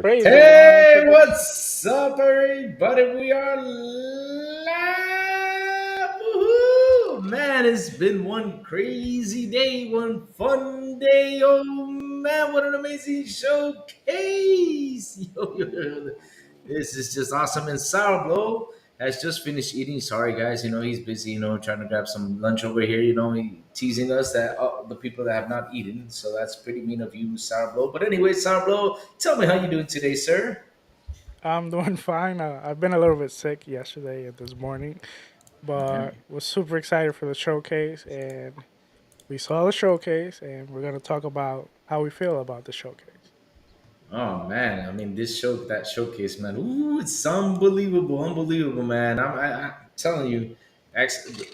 Crazy. You want to Hey, check it? what's up, everybody? We are live. Woohoo! Man, it's been one crazy day, one fun day. Oh man, what an amazing showcase! Yo. This is just awesome. And Sourblow has just finished eating. Sorry, guys. He's busy. Trying to grab some lunch over here. He teasing us that the people that have not eaten. So that's pretty mean of you, Sourblow. But anyway, Sourblow, tell me how you doing today, sir. I'm doing fine. I've been a little bit sick yesterday and this morning, but was super excited for the showcase. And we saw the showcase, and we're gonna talk about how we feel about the showcase. Oh man, I mean that showcase, man. Ooh, it's unbelievable, unbelievable, man. I'm telling you.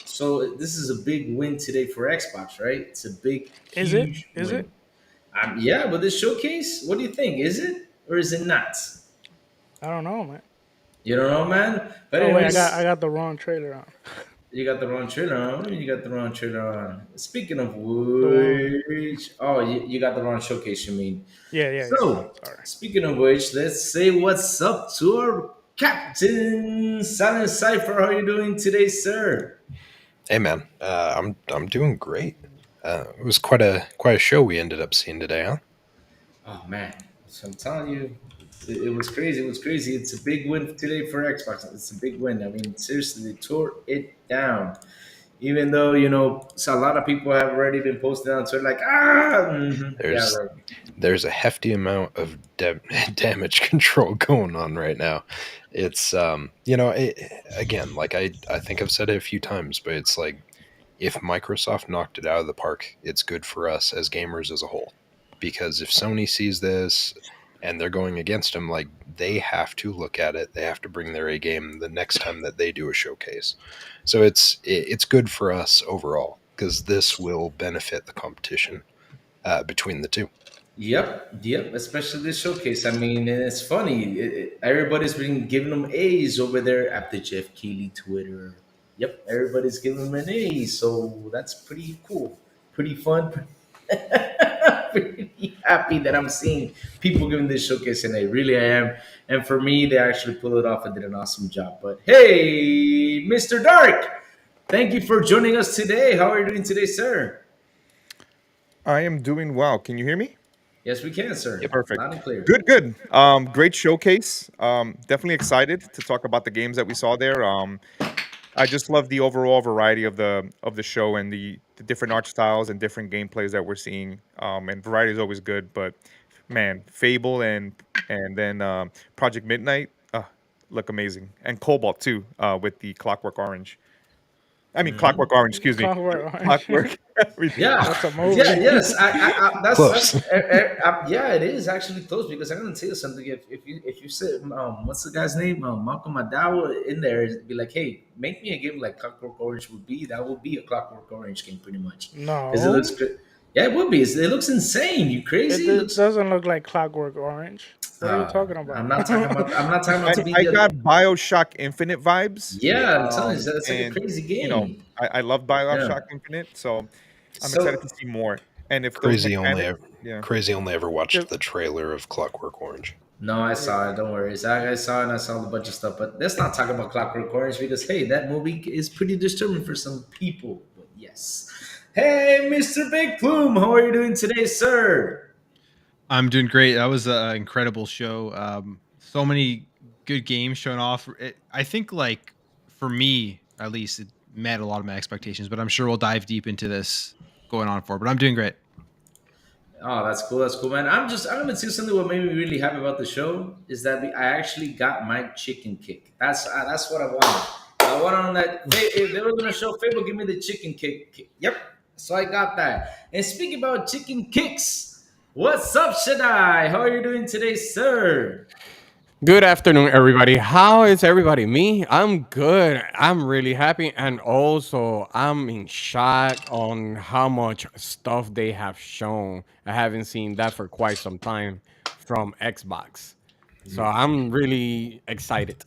So this is a big win today for Xbox, right? It's a big, Is it? huge Is it? win. Yeah, but this showcase, what do you think? Is it or is it not? I don't know, man. You don't know, man. But Oh wait, I anyways, got the wrong trailer on. you got the wrong trailer on. What do you mean you got the wrong trailer on? Speaking of The one. which, oh, you got the wrong showcase. You mean? Yeah. So, Sorry. speaking of which, let's say what's up to our captain, Silent Cypher. How are you doing today, sir? Hey man, I'm doing great. It was quite a show we ended up seeing today, huh? Oh man, so I'm telling you, it was crazy. It was crazy. It's a big win today for Xbox. It's a big win. I mean, seriously, they tore it down. Even though so a lot of people have already been posting on Twitter like, yeah, There's right. there's a hefty amount of damage control going on right now. It's again, like I think I've said it a few times, but it's like if Microsoft knocked it out of the park, it's good for us as gamers as a whole. Because if Sony sees this and they're going against them, like they have to look at it, they have to bring their A game the next time that they do a showcase. So it's good for us overall because this will benefit the competition between the two. Yep. Especially this showcase. I mean, and it's funny. Everybody's been giving them A's over there at the Jeff Keighley Twitter. Yep, everybody's giving them an A. So that's pretty cool, pretty fun. Pretty happy that I'm seeing people giving this showcase an A. Really, I am. And for me, they actually pulled it off and did an awesome job. But hey, Mr. Dark, thank you for joining us today. How are you doing today, sir? I am doing well. Can you hear me? Yes, we can, Yeah, sir. Perfect. Loud and clear. Good. Great showcase. Definitely excited to talk about the games that we saw there. I just love the overall variety of the show and the different art styles and different gameplays that we're seeing. And variety is always good, but man, Fable and then Project Midnight look amazing, and Cobalt too with the Clockwork Orange. I mean Clockwork Orange. Excuse me, Clockwork Orange. Clockwork. Everything. Yeah, That's a yeah, movie. yes. That's close. yeah, it is actually close because I'm gonna tell you something. If you said what's the guy's name, Malcolm Madawa in there, it'd be like, hey, make me a game like Clockwork Orange would be. That would be a Clockwork Orange game, pretty much, because it looks No, good. Yeah, it would be. It looks insane. You crazy? It it looks. doesn't look like Clockwork Orange. What are you talking I'm about? not talking about. I'm not talking about to be I got the. Bioshock Infinite vibes. Yeah, I'm telling you, that's like a And crazy you know, game. I love Yeah. Bioshock Infinite, so I'm excited So to see more. And if those Crazy only mechanics, ever, yeah, crazy only ever watched Just the trailer of Clockwork Orange. no, I saw it. yeah. Don't worry. I saw it and I saw a bunch of stuff. But let's not talk about Clockwork Orange because, hey, that movie is pretty disturbing for some people. But yes. Hey, Mr. Big Plume, how are you doing today, sir? I'm doing great. That was an incredible show. So many good games shown off. I think, like, for me at least, it met a lot of my expectations. But I'm sure we'll dive deep into this going on forward. But I'm doing great. Oh, that's cool. That's cool, man. I'm gonna tell you something. What made me really happy about the show is that I actually got my chicken kick. That's what I wanted. I wanted on that. If they were gonna show Fable, give me the chicken kick. Yep. So I got that. And speaking about chicken kicks, what's up, Shaddai? How are you doing today, sir? Good afternoon, everybody. How is everybody? Me? I'm good. I'm really happy. And also, I'm in shock on how much stuff they have shown. I haven't seen that for quite some time from Xbox. So I'm really excited.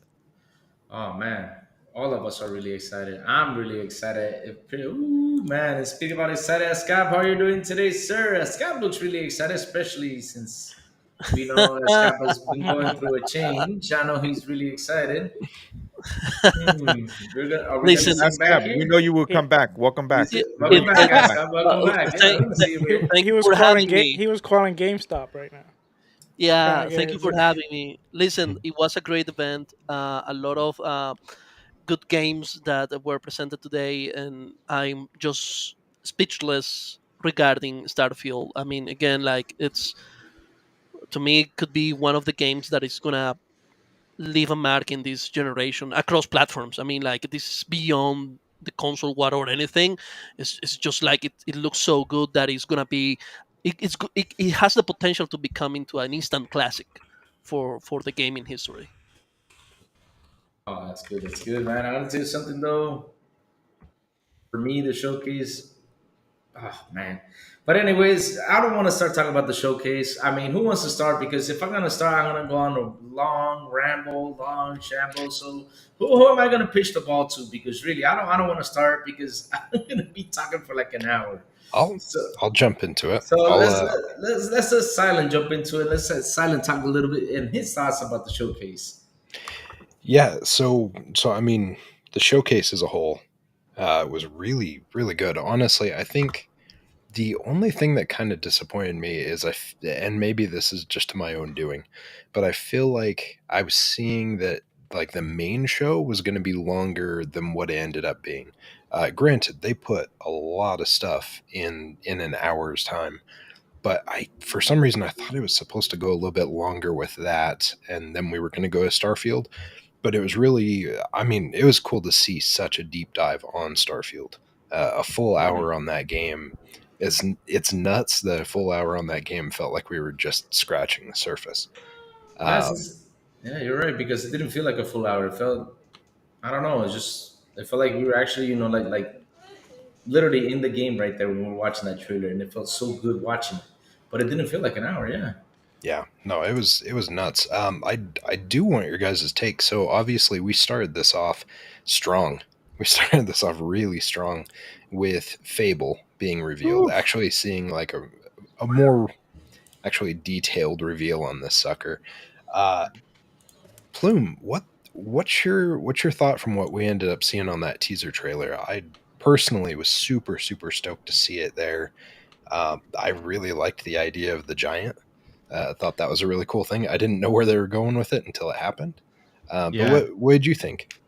Oh man, all of us are really excited. I'm really excited. Ooh, man, and speaking about excited, Scab, how are you doing today, sir? Scab looks really excited, especially since We know Escapa's been going through a change. I know he's really excited. Are we gonna Listen, see him Ask back Gab. We here? know you will come back. Welcome back. it, We know Welcome it, you will back, come it, back. Ascap. Welcome back. Yeah, thank, we're gonna see you here. thank He you was for calling having me. he was calling GameStop right now, trying Yeah, to get thank you his. for having me. Listen, it was a great event. A lot of good games that were presented today, and I'm just speechless regarding Starfield. I mean, again, like it's to me, it could be one of the games that is gonna leave a mark in this generation across platforms. I mean, like this is beyond the console war or anything. It's just like it looks so good that it's gonna be. It has the potential to become into an instant classic for the gaming history. Oh, that's good. That's good, man. I want to tell you something though. For me, the showcase. Oh man. But anyways, I don't want to start talking about the showcase. I mean, who wants to start? Because if I'm gonna start, I'm gonna go on a long ramble, long shamble. So who am I gonna pitch the ball to? Because really, I don't want to start because I'm gonna be talking for like an hour. I'll So I'll jump into it. so I'll let's just silent jump into it. Let's let silent talk a little bit and his thoughts about the showcase. Yeah, so I mean, the showcase as a whole was really really good. Honestly, I think the only thing that kind of disappointed me is and maybe this is just to my own doing, but I feel like I was seeing that like the main show was going to be longer than what it ended up being. Granted, they put a lot of stuff in an hour's time, but I for some reason I thought it was supposed to go a little bit longer with that, and then we were going to go to Starfield. But it was really, I mean, it was cool to see such a deep dive on Starfield. A full Mhm. hour on that game is it's nuts. The full hour on that game felt like we were just scratching the surface. Yes, Um, yeah, you're right because it didn't feel like a full hour. It felt I don't know. It felt like we were actually like literally in the game right there when we were watching that trailer, and it felt so good watching it. But it didn't feel like an hour. Yeah. yeah, no, it was nuts. I do want your guys' take. So obviously we started this off strong. We started this off really strong with Fable being revealed. Oof. Actually seeing like a more actually detailed reveal on this sucker. Uh, Plume, what's your thought from what we ended up seeing on that teaser trailer? I personally was super super stoked to see it there. I really liked the idea of the giant. I thought that was a really cool thing. I didn't know where they were going with it until it happened. But Yeah. what did you think?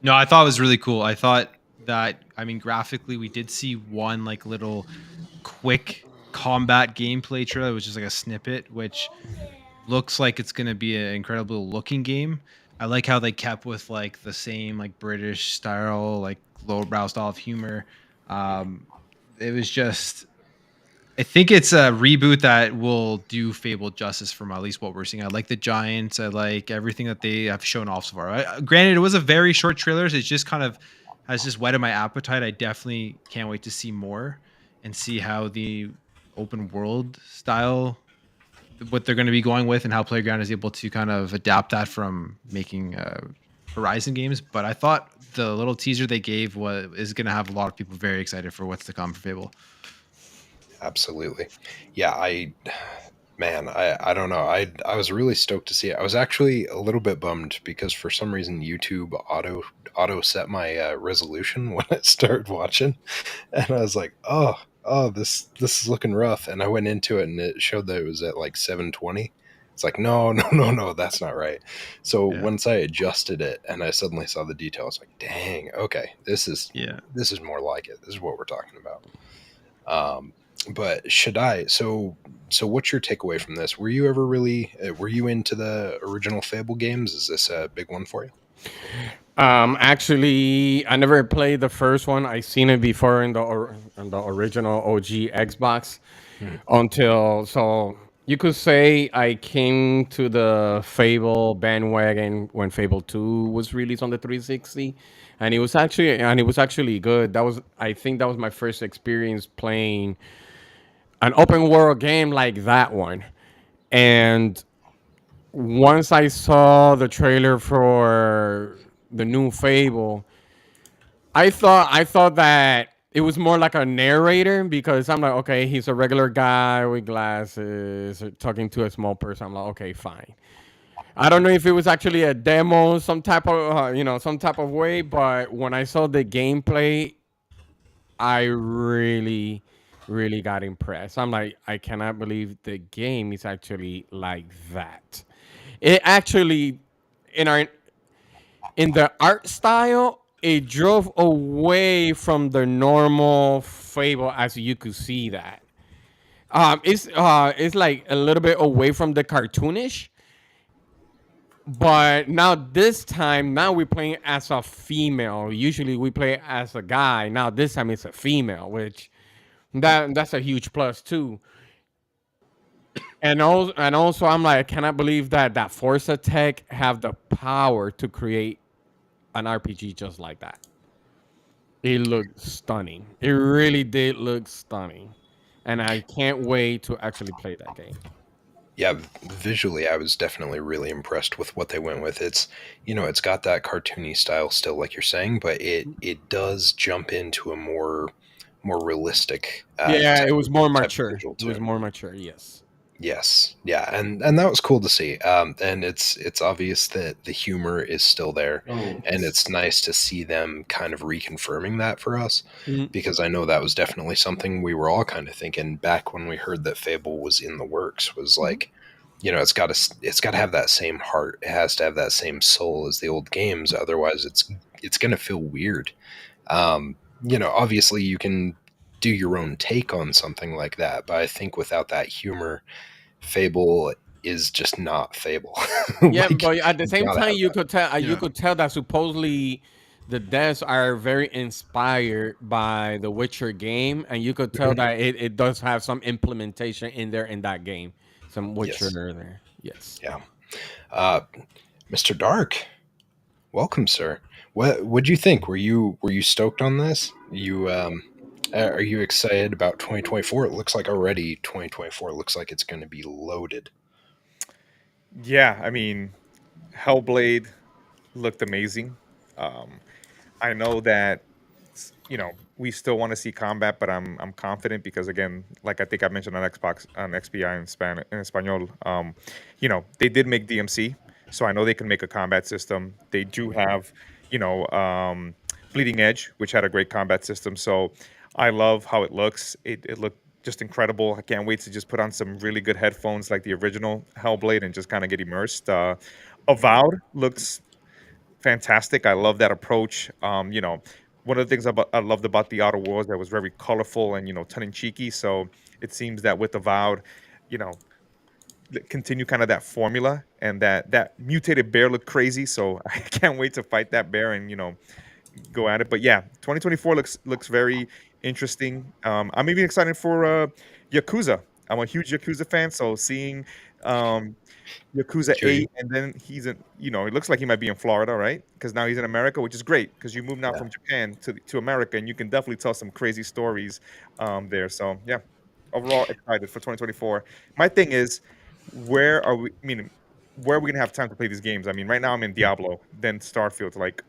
No, I thought it was really cool. I thought that, I mean, graphically, we did see one like little quick combat gameplay trailer, which is like a snippet, which looks like it's going to be an incredible looking game. I like how they kept with like the same like British style, like lowbrow style of humor. Um, it was just I think it's a reboot that will do Fable justice from at least what we're seeing. I like the Giants. I like everything that they have shown off so far. Granted, it was a very short trailer. So it's just kind of has just whetted my appetite. I definitely can't wait to see more and see how the open world style, what they're going to be going with, and how Playground is able to kind of adapt that from making Horizon games. But I thought the little teaser they gave is going to have a lot of people very excited for what's to come for Fable. Absolutely. Yeah, man, I don't know. I was really stoked to see it. I was actually a little bit bummed because for some reason YouTube auto set my resolution when I started watching, and I was like, oh, this is looking rough. And I went into it and it showed that it was at like 720. It's like no, no, no, no, that's not right. So Yeah. once I adjusted it and I suddenly saw the details, like, dang, okay, Yeah. this is more like it. This is what we're talking about. Um, but should I? So what's your takeaway from this? Were you ever really were you into the original Fable games? Is this a big one for you? Actually, I never played the first one. I seen it before in the original OG Xbox. Mhm. Until so you could say I came to the Fable bandwagon when Fable 2 was released on the 360, and it was actually good. That was I think that was my first experience playing an open world game like that one. And once I saw the trailer for the new Fable, I thought that. it was more like a narrator because I'm like, okay, he's a regular guy with glasses talking to a small person. I'm like, okay, fine. I don't know if it was actually a demo, some type of some type of way, but when I saw the gameplay, I really, really got impressed. I'm like, I cannot believe the game is actually like that. It actually, in our in the art style, it drove away from the normal Fable, as you could see that. It's like a little bit away from the cartoonish, but now this time, now we're playing as a female. Usually we play as a guy. Now this time it's a female, which that's a huge plus too. And also I'm like, I cannot believe that Forza Tech have the power to create an RPG just like that. It looked stunning. It really did look stunning. And I can't wait to actually play that game. Yeah, visually, I was definitely really impressed with what they went with. It's, it's got that cartoony style still, like you're saying, but it does jump into a more realistic Yeah, it type was more type of mature. visual It was tune. more mature, yes. Yes, yeah, and that was cool to see. And it's obvious that the humor is still there, Oh, and it's nice to see them kind of reconfirming that for us, Mhm. because I know that was definitely something we were all kind of thinking back when we heard that Fable was in the works. Was like, it's got to have that same heart. It has to have that same soul as the old games. Otherwise, it's gonna feel weird. Obviously you can do your own take on something like that, but I think without that humor, Fable is just not Fable. Yeah, Like, but at the you same gotta time, have that. you Yeah. could tell that supposedly the devs are very inspired by the Witcher game, and you could tell Mhm. that it does have some implementation in there in that game, some Witcher Yes. there. Yes. Yeah. Uh, Mr. Dark, welcome, sir. What would you think? Were you stoked on this? Are you excited about 2024? It looks like already 2024 looks like it's going to be loaded. Yeah, I mean, Hellblade looked amazing. Um, I know that we still want to see combat, but I'm confident because again, like I think I mentioned on Xbox on XBI in Espanol, they did make DMC, so I know they can make a combat system. They do have, Bleeding Edge, which had a great combat system. So I love how it looks. It looked just incredible. I can't wait to just put on some really good headphones like the original Hellblade and just kind of get immersed. Avowed looks fantastic. I love that approach. One of the things I loved about the Outer Worlds that was very colorful and tongue in cheeky. So it seems that with Avowed, you know, continue kind of that formula and that mutated bear looked crazy. So I can't wait to fight that bear and go at it. But yeah, 2024 looks very interesting. I'm even excited for Yakuza. I'm a huge Yakuza fan, so seeing um, Yakuza Hear you? 8, and then he's in, it looks like he might be in Florida, right? Because now he's in America, which is great because you move now Yeah. from Japan to America, and you can definitely tell some crazy stories there. So yeah, overall excited for 2024. My thing is, where are we? I mean, where are we gonna have time to play these games? I mean, right now I'm in Diablo, then Starfield. Like,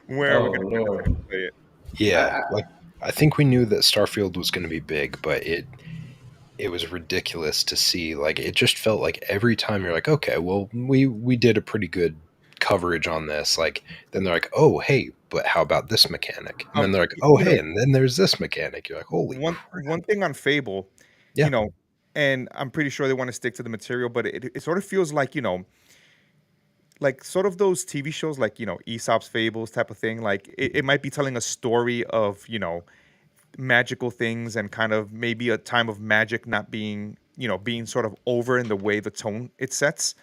where are we oh gonna find the Lord. time to play it? Yeah, I, like I think we knew that Starfield was going to be big, but it was ridiculous to see. Like, it just felt like every time you're like, okay, well, we did a pretty good coverage on this. Like, then they're like, oh, hey, but how about this mechanic? And then they're like, Y- oh, you hey, know, and then there's this mechanic. You're like, holy one crap! thing on Fable, you Yeah. know, and I'm pretty sure they want to stick to the material, but it sort of feels like like sort of those TV shows like Aesop's Fables type of thing. Like it might be telling a story of magical things and kind of maybe a time of magic not being being sort of over in the way the tone it sets.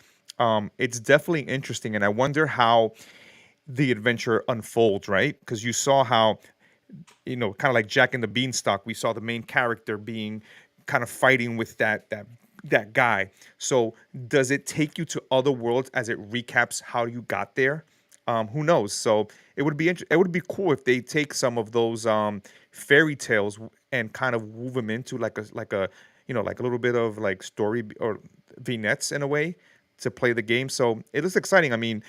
It's definitely interesting, and I wonder how the adventure unfolds, right? Because you saw how kind of like Jack and the Beanstalk, we saw the main character being kind of fighting with that guy. So does it take you to other worlds as it recaps how you got there? Who knows? So it would be cool if they take some of those fairy tales and kind of move them into like a like a little bit of or vignettes in a way to play the game. So it is exciting. I mean,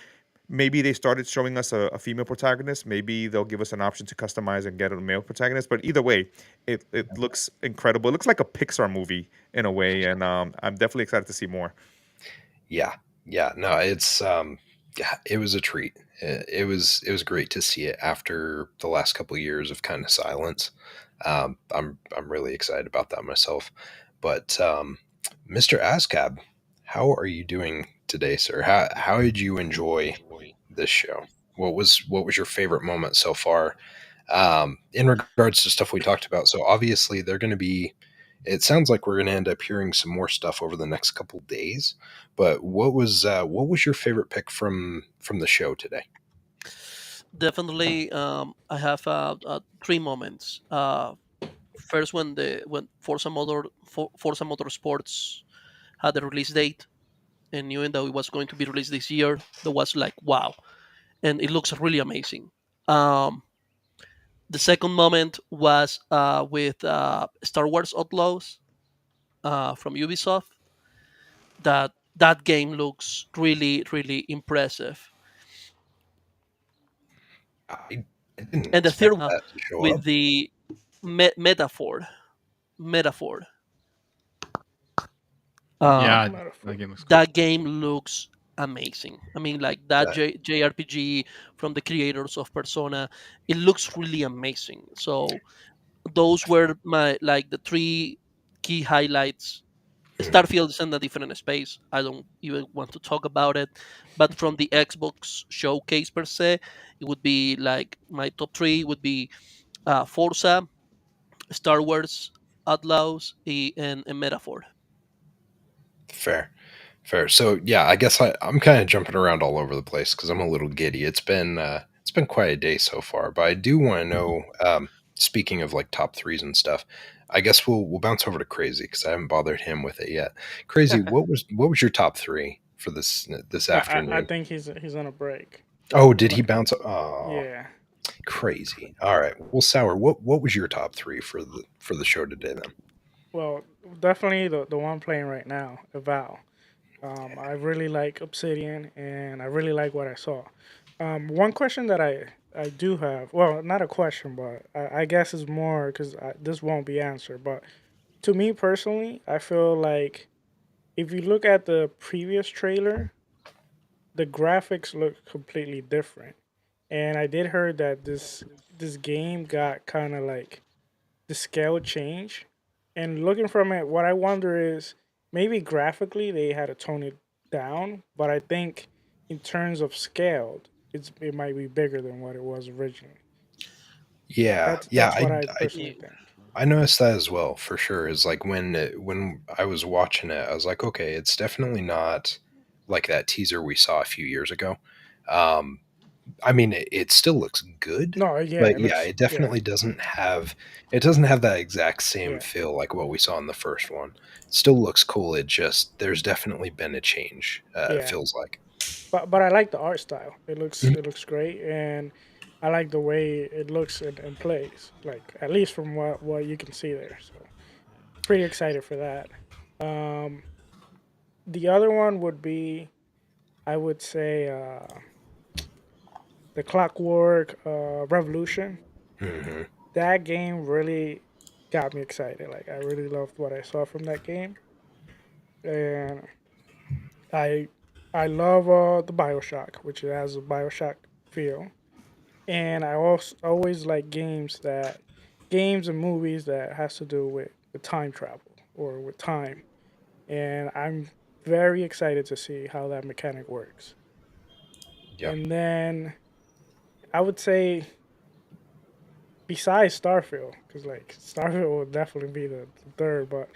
maybe they started showing us a female protagonist. Maybe they'll give us an option to customize and get a male protagonist. But either way, it looks incredible. It looks like a Pixar movie in a way, and I'm definitely excited to see more. Yeah, yeah, no, it's yeah, it was a treat. It was great to see it after the last couple of years of kind of silence. I'm really excited about that myself. But Mr. Ascab, how are you doing today, sir? How did you enjoy this show? What was your favorite moment so far? In regards to stuff we talked about, so obviously they're going to be. It sounds like we're going to end up hearing some more stuff over the next couple days. But what was your favorite pick from the show today? Definitely, I have three moments. First, when Forza Motorsports had the release date and knew that it was going to be released this year, that was like wow, and it looks really amazing. Um, the second moment was with Star Wars Outlaws from Ubisoft. That game looks really impressive. I, I didn't And the expect third that to show up. with the metaphor. Uh, Yeah, that Metaphor. game looks cool. that game looks amazing. I mean, like that That JRPG from the creators of Persona, it looks really amazing. So those were my like the three key highlights. mhm, Starfield is in a different space. I don't even want to talk about it. But from the Xbox showcase per se, it would be like my top three would be Forza, Star Wars, Outlaws, and Metaphor. fair. Fair. So yeah, I guess I'm kind of jumping around all over the place because I'm a little giddy. It's been quite a day so far, but I do want to know. Speaking of like top threes and stuff, I guess we'll bounce over to Crazy because I haven't bothered him with it yet. Crazy, what was your top three for this I afternoon? think he's on a break. Oh, did he But bounce? Oh, yeah. crazy. All right. Well, Sour, what was your top three for the show today then? Well, definitely the one playing right now, Avow. I really like Obsidian, and I really like what I saw. One question that I do have, well, not a question, but I guess is more because this won't be answered. But to me personally, I feel like if you look at the previous trailer, the graphics look completely different. And I did heard that this game got kind of like the scale change. And looking from it, what I wonder is maybe graphically they had to tone it down, but I think in terms of scaled, it might be bigger than what it was originally. Yeah, yeah. That's what I personally think. I noticed that as well for sure. Is like when I was watching it, I was like, okay, it's definitely not like that teaser we saw a few years ago. Um, I mean, it still looks good, No, yeah, but it yeah, looks it yeah, definitely doesn't have that exact same yeah, feel like what we saw in the first one. It still looks cool. It just there's definitely been a change. It yeah. feels like. But I like the art style. Mhm. It looks great, and I like the way it looks and plays. Like at least from what you can see there. So pretty excited for that. Um, the other one would be I would say the Clockwork Revolution. Mhm. That game really got me excited. Like I really loved what I saw from that game, and I I love the Bioshock, which has a Bioshock feel, and I also always like games and movies that has to do with time travel or with time, and I'm very excited to see how that mechanic works. Yeah. And then I would say besides Starfield, because like Starfield would definitely be the third, but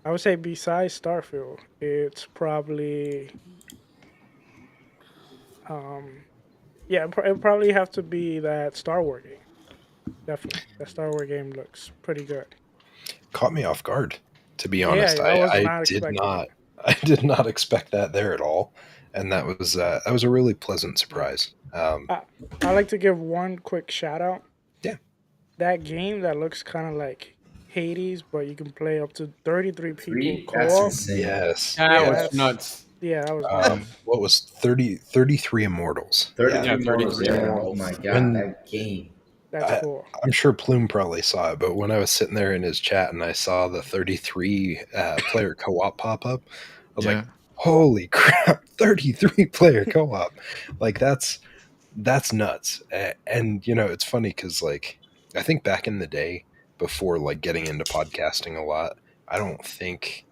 I would say besides Starfield, it's probably um yeah, it probably have to be that Star Wars game. Definitely, that Star Wars game looks pretty good. Caught me off guard, to be honest. Yeah, I I was I not did expecting it. not I did not expect that there at all, and that was a really pleasant Yeah, surprise. I I like to give one quick shout out. Yeah. That game that looks kind of like Hades, but you can play up to 33 people Three? That's co-op. insane. Yes. That Yeah, was Yes. that's nuts. Yeah, that was nice. What was 33 Immortals? Yeah. 33 Yeah, models. 33 Yeah. Oh my Immortals. god, When that game. That's I, cool. I'm sure Plume probably saw it, but when I was sitting there in his chat and I saw the 33 player co-op pop up, I was like, Yeah. "Holy crap! 33 player co-op! Like that's nuts!" And it's funny because like I think back in the day before like getting into podcasting a lot, I don't think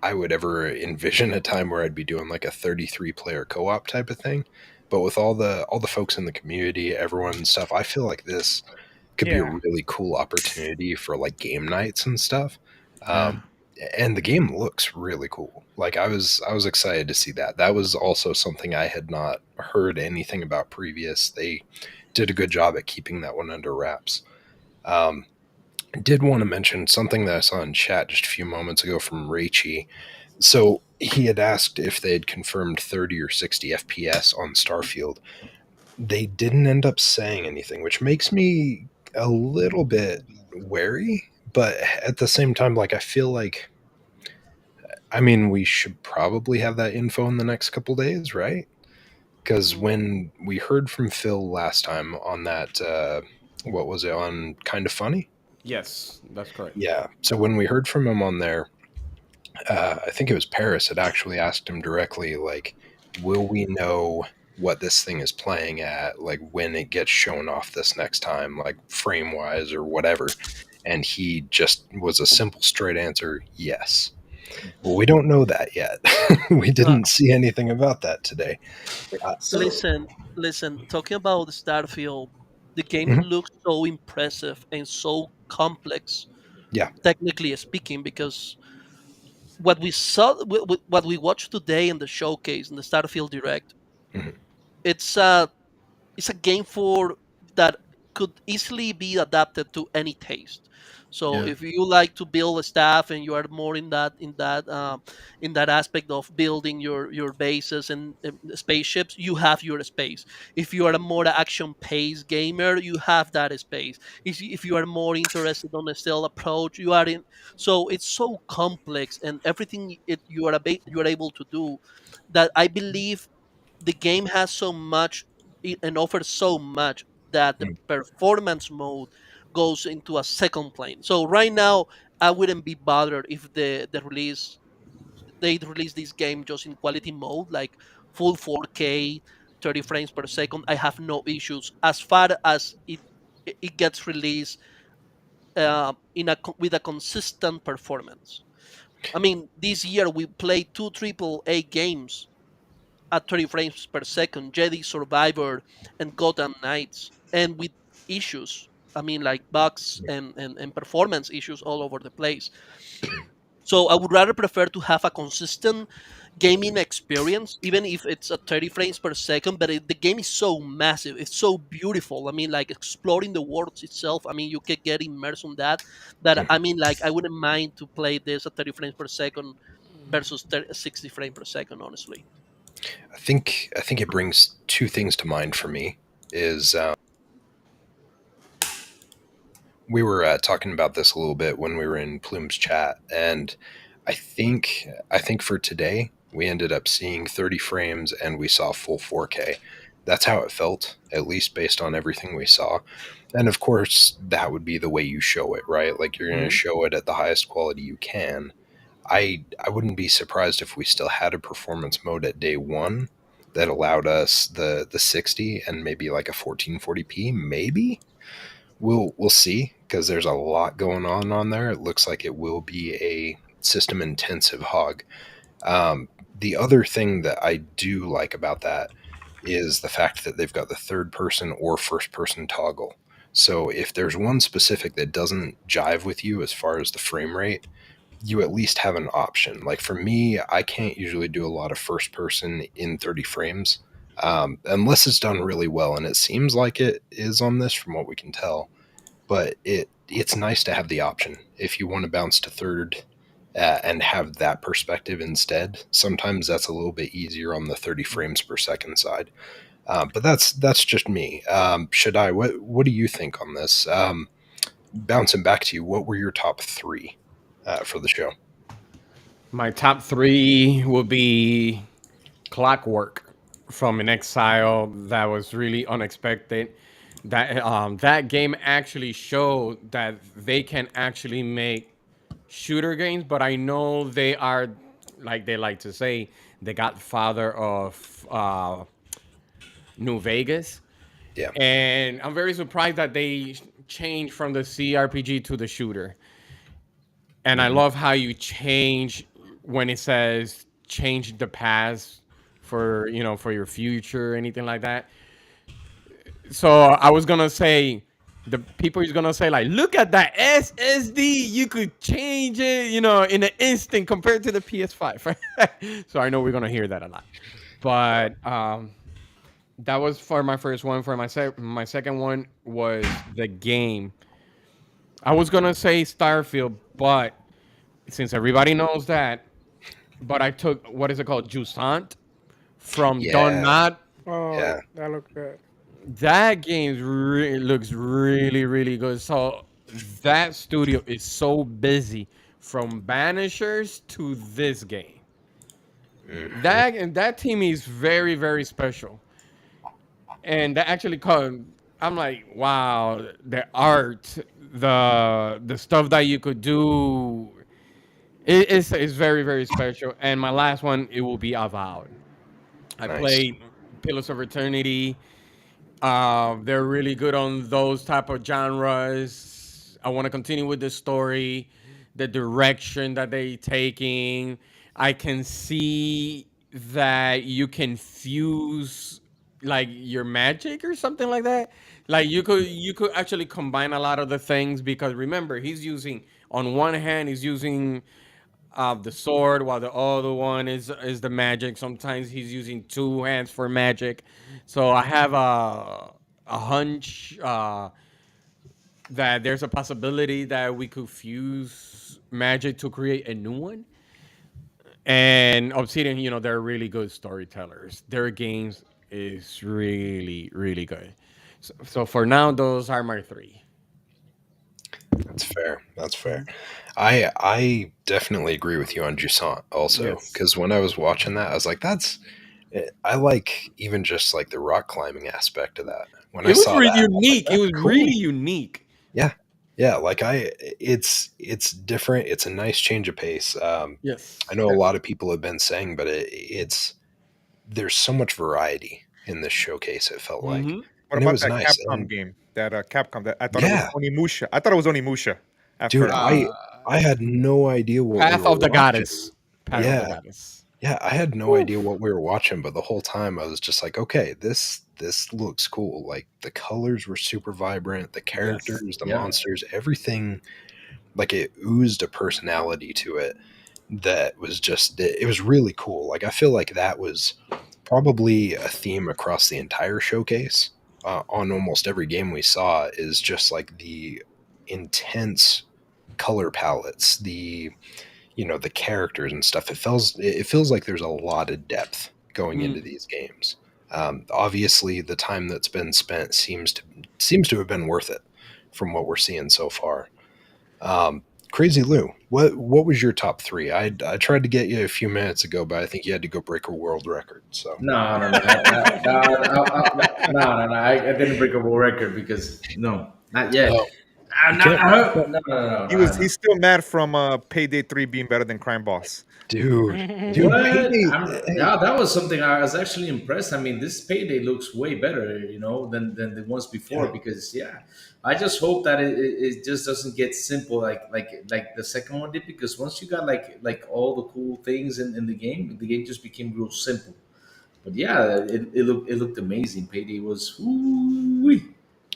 I would ever envision a time where I'd be doing like a 33 player co-op type of thing. But with all the folks in the community, everyone and stuff, I feel like this could be a Yeah, really cool opportunity for like game nights and stuff. Yeah. Um, and the game looks really cool. Like I was excited to see that. That was also something I had not heard anything about previous. They did a good job at keeping that one under wraps. Um, I did want to mention something that I saw in chat just a few moments ago from Raichi. So he had asked if they had confirmed 30 or 60 FPS on Starfield. They didn't end up saying anything, which makes me a little bit wary. But at the same time, like I feel like, I mean, we should probably have that info in the next couple days, right? Because Mm, when we heard from Phil last time on that, what was it on Kind of Funny? Yes, that's correct. Yeah. So when we heard from him on there, I think it was Paris had actually asked him directly, like, will we know what this thing is playing at, like when it gets shown off this next time, like frame wise or whatever? And he just was a simple, straight answer, yes. Well, we don't know that yet. We uh, didn't see anything about that today. So listen, listen. Talking about Starfield, the game Mhm. looks so impressive and so complex, Yeah. technically speaking, because what we saw, what we watched today in the showcase in the Starfield Direct, Mhm. it's it's a game for that could easily be adapted to any taste. So Yeah. if you like to build a staff and you are more in that aspect of building your bases and spaceships, you have your space. If you are a more action paced gamer, you have that space. If you are more interested on a stealth approach, you are in. So it's so complex and everything you are able to do that I believe the game has so much and offers so much that the Mhm. performance mode goes into a second plane. So right now, I wouldn't be bothered if the release they release this game just in quality mode, like full 4K, 30 frames per second. I have no issues as far as it gets released with a consistent performance. I mean, this year we played two AAA games at 30 frames per second, Jedi Survivor and Gotham Knights, and with issues. I mean, like bugs and performance issues all over the place. So I would rather prefer to have a consistent gaming experience, even if it's at 30 frames per second. But the game is so massive, it's so beautiful. I mean, like exploring the worlds itself. I mean, you can get immersed on that. That I Mhm. mean, like I wouldn't mind to play this at 30 frames per second versus 60 frames per second. Honestly. I think it brings two things to mind for me. Is we were talking about this a little bit when we were in Plume's chat, and I think for today we ended up seeing 30 frames and we saw full 4K. That's how it felt, at least based on everything we saw. And of course, that would be the way you show it, right? Like you're going to Mhm. show it at the highest quality you can. I wouldn't be surprised if we still had a performance mode at day one that allowed us the 60 and maybe like a 1440p, maybe. We'll see because there's a lot going on there. It looks like it will be a system intensive hog. The other thing that I do like about that is the fact that they've got the third person or first person toggle. So if there's one specific that doesn't jive with you as far as the frame rate, you at least have an option. Like for me, I can't usually do a lot of first person in 30 frames unless it's done really well. And it seems like it is on this from what we can tell, but it's nice to have the option if you want to bounce to third and have that perspective instead. Sometimes that's a little bit easier on the 30 frames per second side. But that's just me. Shaddai, what do you think on this? Bouncing back to you, what were your top three for the show? My top three would be Clockwork from an Exile that was really unexpected. That game actually showed that they can actually make shooter games, but I know they are, like they like to say, the godfather of New Vegas. Yeah. And I'm very surprised that they changed from the CRPG to the shooter. And I Mhm. love how you change when it says change the past for, for your future, anything like that. So I was gonna say, the people is gonna say like, look at that SSD, you could change it, in an instant compared to the PS5. So I know we're gonna hear that a lot. But that was for my first one. For my second one was the game. I was gonna say Starfield, but since everybody knows that, but I took, what is it called, Jusant from Don Yeah. Not. Oh, Yeah. that looked good. That game looks really, really good. So that studio is so busy from Banishers to this game. Mhm. That team is very, very special. And that actually called, I'm like, wow, the art, the stuff that you could do, it's very, very special. And my last one, it will be Avowed. I Nice. played Pillars of Eternity. They're really good on those type of genres. I want to continue with the story, the direction that they taking. I can see that you can fuse like your magic or something like that. Like you could actually combine a lot of the things, because remember, he's using, on one hand he's using the sword, while the other one is the magic. Sometimes he's using two hands for magic. So I have a hunch that there's a possibility that we could fuse magic to create a new one. And Obsidian, they're really good storytellers. Their games is really, really good. So for now, those are my three. That's fair. That's fair. I definitely agree with you on Jusant also, Yes. because when I was watching that, I was like, I like even just like the rock climbing aspect of that. When I It was saw really that, I was like, unique. It that's was cool. really unique. Yeah. Yeah, like it's different. It's a nice change of pace. I Yes. know a lot of people have been saying, but it's there's so much variety in this showcase. It felt like, Hmm. What and it about was that nice. Capcom And game? That Capcom that I thought it was yeah, Onimusha. I thought it was Onimusha at dude, first. Uh, I had no idea what we Path were of the watching. Goddess. Path of the Yeah, Goddess. yeah, I had no idea Oof. what we were watching, but the whole time I was just like, okay, this looks cool. Like the colors were super vibrant, the Yes. characters, the Yeah. monsters, everything, like it oozed a personality to it that was just it was really cool. Like I feel like that was probably a theme across the entire showcase. On almost every game we saw is just like the intense color palettes, the characters and stuff. It feels like there's a lot of depth going into Mm. these games. Obviously, the time that's been spent seems to have been worth it from what we're seeing so far. Crazy Lou, what was your top three? I tried to get you a few minutes ago, but I think you had to go break a world record. So No, no, no, no. I didn't break a world record because no, not yet. oh, you can't, No, no, He's still mad from Payday 3 being better than Crime Boss. dude, What? payday. Hey, Yeah, that was something I was actually impressed. I mean, this payday looks way better, than the ones before. yeah, Because yeah, I just hope that it just doesn't get simple like the second one did. Because once you got like all the cool things in the game just became real simple. But yeah, it looked amazing. Payday was, ooh,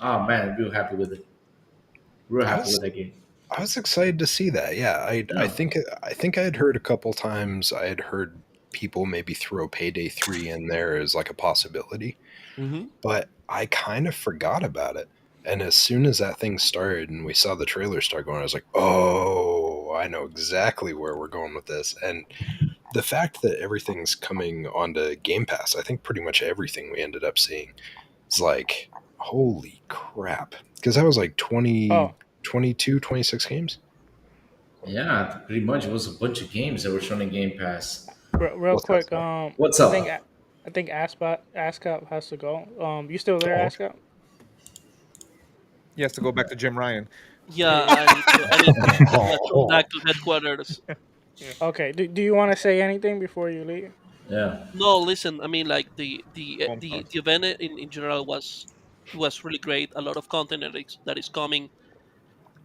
oh man, real happy with it. Real I happy was with that game. I was excited to see that. Yeah, I Yeah. think I had heard a couple times. I had heard people maybe throw Payday 3 in there as like a possibility, Hmm. but I kind of forgot about it. And as soon as that thing started and we saw the trailer start going, I was like, "Oh, I know exactly where we're going with this." And the fact that everything's coming onto Game Pass, I think pretty much everything we ended up seeing is like, holy crap. Because that was like Oh, 22, 26 games. Yeah, pretty much it was a bunch of games that were shown in Game Pass. real What's that quick. stuff? What's I think up? I think Ascap has to go. You still there, Oh, Ascap? He has to go back to Jim Ryan. Yeah, Yeah. I need to come oh, back to headquarters. Yeah. Okay. Do you want to say anything before you leave? Yeah. No, listen. I mean, like Foam stars. the event in general was really great. A lot of content that is coming.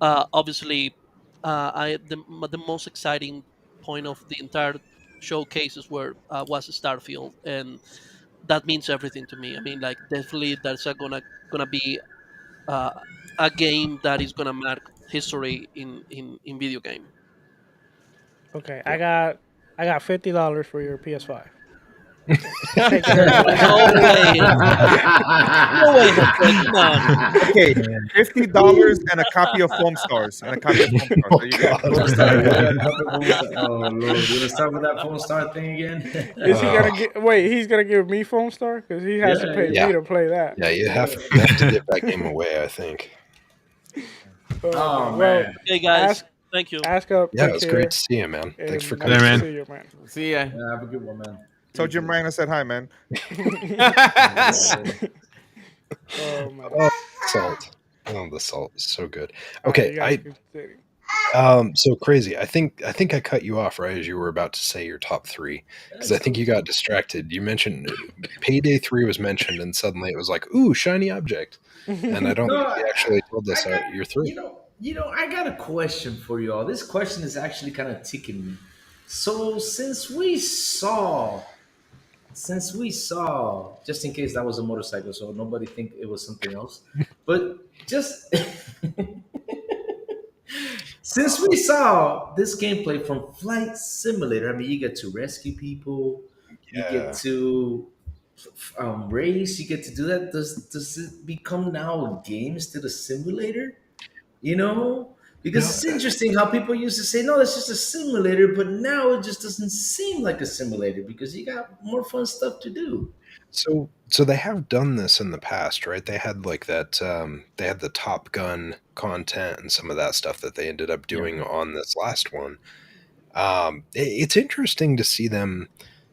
Obviously, I the most exciting point of the entire showcases was Starfield, and that means everything to me. I mean, like definitely that's gonna be uh, a game that is gonna mark history in video game. Okay. yeah. I got $50 for your PS5. Take it or leave it. No way, no way, Jose. Come on. Okay, $50 and a copy of Foam Stars and a copy of Foam Stars. Oh There you go. God. Phone star, yeah, copy phone star. Oh Lord, you wanna start with that phone star thing again? Is he gonna Oh, get? Wait, he's gonna give me Foam Star because he has to Yeah, pay yeah, me yeah, to play that. yeah. yeah. You have to give that game away. I think. Oh Oh man. Well, man. Okay, guys. ask Thank you. ask up. Yeah, it Take was great care, to see you, man. Thanks for and coming Yeah, nice to through. man. see you, man. See ya. Yeah, have a good one, man. Tell You Jim too. Ryan I said hi, man. Oh man. Oh, salt. Oh, the salt is so good. All right, Okay, you guys continue. so crazy. I think I cut you off right as you were about to say your top three because That's I think cool. you got distracted. You mentioned Payday 3 was mentioned, and suddenly it was like, ooh, shiny object. And I don't No, think you actually told us I got your three. I got a question for y'all. This question is actually kind of ticking me. So since we saw, just in case that was a motorcycle, so nobody think it was something else, but just since we saw this gameplay from Flight Simulator, I mean, you get to rescue people, you get Yeah. to race, you get to do that. Does it become now a game instead of simulator? You know, because No, it's interesting how people used to say, "No, it's just a simulator," but now it just doesn't seem like a simulator because you got more fun stuff to do. so they have done this in the past, right? They had like that they had the Top Gun content and some of that stuff that they ended up Yeah. doing on this last one. It's interesting to see them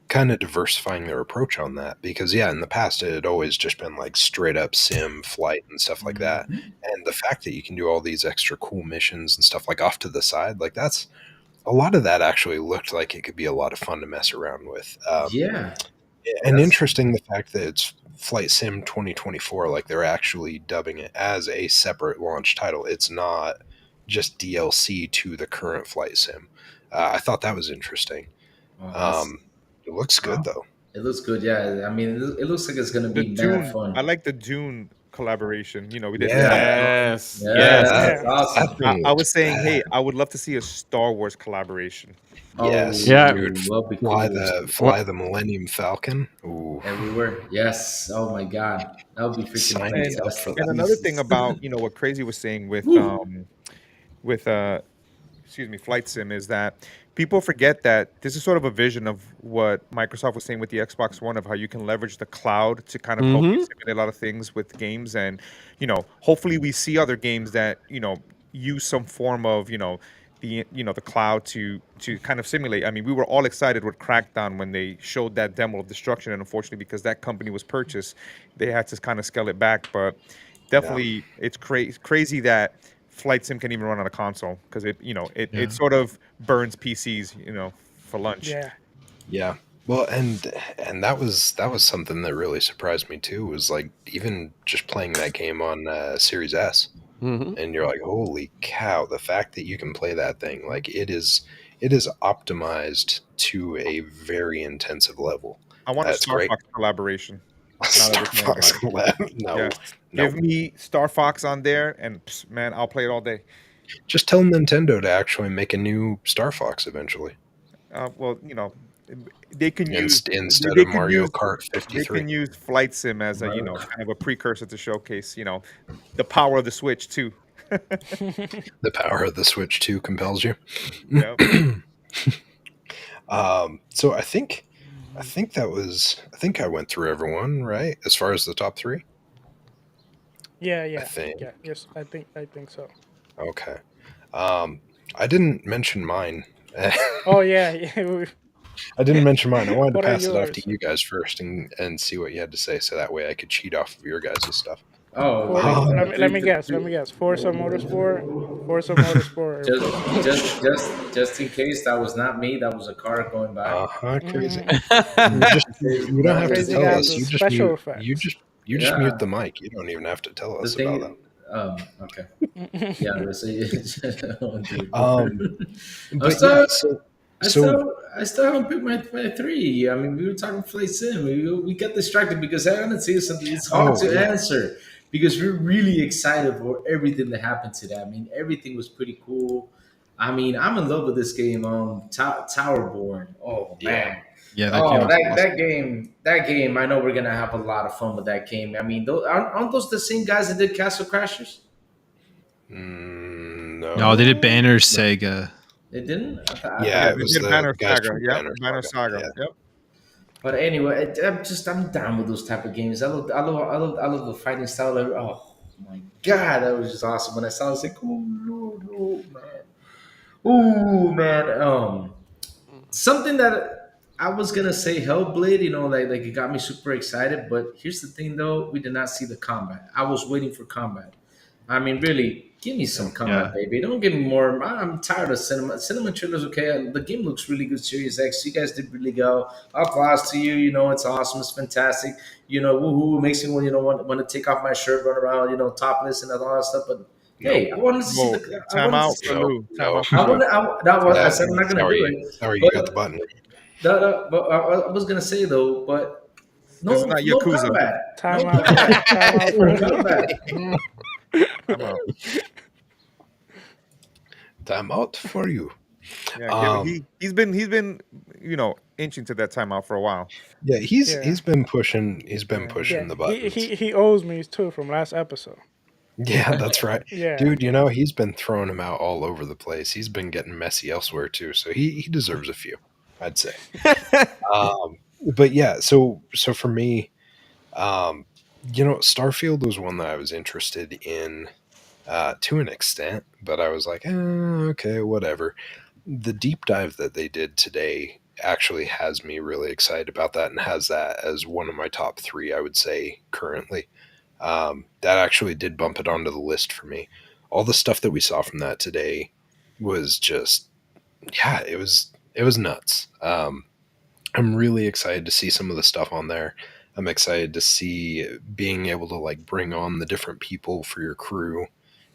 kind of diversifying their approach on that because yeah, in the past it had always just been like straight up sim flight and stuff like that. Mhm. And the fact that you can do all these extra cool missions and stuff like off to the side, like that's a lot of that actually looked like it could be a lot of fun to mess around with. Yeah, And that's interesting the fact that it's Flight Sim 2024, like they're actually dubbing it as a separate launch title. It's not just DLC to the current Flight Sim. I thought that was interesting. that's Um, it looks good wow. though. It looks good. Yeah, I mean, it looks like it's gonna The be mad Dune. I fun. like the Dune collaboration. We did Yeah, Black. Yes. Yeah, yeah, Yes. that that's Yeah. that awesome. thing I looks was saying, bad. hey, I would love to see a Star Wars collaboration. Yes, Yeah. Oh, dude, that'll be fly cool. the What? fly the Millennium Falcon. Ooh, Everywhere. Yes. Oh my God, that would be freaking sign me And up for fantastic. that. and another thing Jesus. about what Crazy was saying Woo. with excuse me, Flight Sim is that people forget that this is sort of a vision of what Microsoft was saying with the Xbox One of how you can leverage the cloud to kind of help you Mm-hmm. simulate a lot of things with games. And hopefully we see other games that use some form of the cloud to kind of simulate. I mean, we were all excited with Crackdown when they showed that demo of Destruction, and unfortunately, because that company was purchased, they had to kind of scale it back. But Yeah, definitely, it's crazy that Flight Sim can even run on a console because it Yeah. sort of burns PCs, for lunch. Yeah. yeah. Well, and that was something that really surprised me too. Was like even just playing that game on Series S. Mm-hmm. And you're like, holy cow, the fact that you can play that thing, like it is optimized to a very intensive level. I want a It's Star great. Fox collaboration. Now that Star we're talking Fox about it, collab. No, yes, no. give me Star Fox on there, and man, I'll play it all day. Just tell Nintendo to actually make a new Star Fox eventually. Well, they can use Instead they of can Mario use Kart they 53. can use Flight Sim as a kind of a precursor to showcase the power of the Switch too. The power of the Switch 2 compels you. Yeah. So I think I went through everyone, right? As far as the top three? Yeah. I Yeah. think. Yeah. Yes. I think so. Okay. I didn't mention mine. Oh yeah. Yeah. I didn't mention mine. I wanted to What are pass it off to yours? you guys first and see what you had to say, so that way I could cheat off of your guys' stuff. Oh, For like Um, let me guess. Let me guess. Forza Motorsport, or just Fable. just in case that was not me, that was a car going by. crazy. Mm, You just Say, you don't no, have to crazy tell guy us. does You just special mute. effects. You just mute yeah. the mic. You don't even have to tell The us about that. thing, okay, yeah. Let's say, oh, dude. Um, I'm but yeah, still, I so still, I still haven't picked my three. I mean, we were talking Flight Sim. We got distracted because I want to say something. It's hard oh to yeah, answer because we're really excited for everything that happened today. I mean, everything was pretty cool. I mean, I'm in love with this game. Towerborn. Oh yeah. man. Yeah, that game Oh, was that awesome. game. That game. I know we're gonna have a lot of fun with that game. I mean, aren't those the same guys that did Castle Crashers? No, they did No, Banner no. Sega. They didn't. I Yeah, Yeah, thought. it they was did the Banner guys Saga. from Yep, Banner Banner Saga. Saga. Yeah. Yep. But anyway, I'm down with those type of games. I love the fighting style. Oh my god, that was just awesome. When I saw it, I was like, oh Lord, oh man, oh man. Something that I was gonna say Hellblade, like it got me super excited. But here's the thing, though, we did not see the combat. I was waiting for combat. I mean, really, give me some Yeah. combat, baby. Don't give me more. I'm tired of cinema. Cinema trailers, okay. The game looks really good. Series X, you guys did really go. Applause to you. It's awesome. It's fantastic. Woohoo! It makes me want to take off my shirt, run around, topless and all that stuff. But Nope. hey, I wanted to see Whoa, the. I time wanted to out see. for Nope. Lou. Time Nope. out for I Lou. want. That was. I That said I'm not gonna sorry, do it. sorry, you got the But button. but I was gonna say though, but This is no, not no Yakuza. combat, Time no out for combat, time out no for combat. Time out. Time out for you. Yeah, Um, he's been inching to that timeout for a while. yeah, yeah. he's been pushing Yeah. Yeah, the he, buttons. he he owes me too from last episode. Yeah, that's right. Yeah, Dude, he's been throwing him out all over the place. He's been getting messy elsewhere too, so he deserves a few, I'd say. Um, but yeah, so for me, um, Starfield was one that I was interested in to an extent, but I was like, okay, whatever. The deep dive that they did today actually has me really excited about that and has that as one of my top three, I would say, currently. That actually did bump it onto the list for me. All the stuff that we saw from that today was just, yeah, it was nuts. I'm really excited to see some of the stuff on there. I'm excited to see being able to like bring on the different people for your crew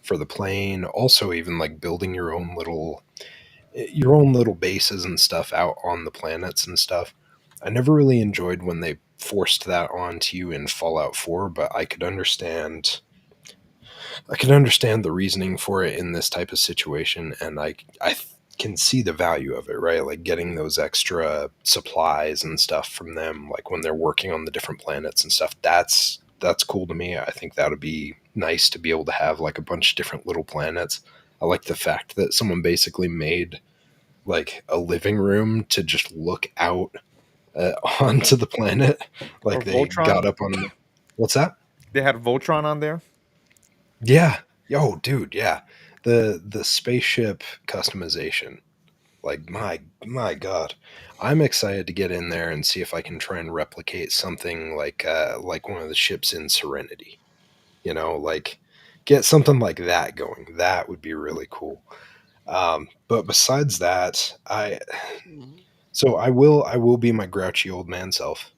for the plane. Also, even like building your own little bases and stuff out on the planets and stuff. I never really enjoyed when they forced that onto you in Fallout 4, but I can understand the reasoning for it in this type of situation, and I can see the value of it, right? Like getting those extra supplies and stuff from them, like when they're working on the different planets and stuff. That's cool to me. I think that would be nice to be able to have like a bunch of different little planets. I like the fact that someone basically made like a living room to just look out onto the planet. Or Like they Voltron. got up on the, what's that? They had Voltron on there. Yeah. Yo, dude, yeah. The spaceship customization. Like my god. I'm excited to get in there and see if I can try and replicate something like one of the ships in Serenity. Like get something like that going. That would be really cool. But besides that, Mhm. I will be my grouchy old man self,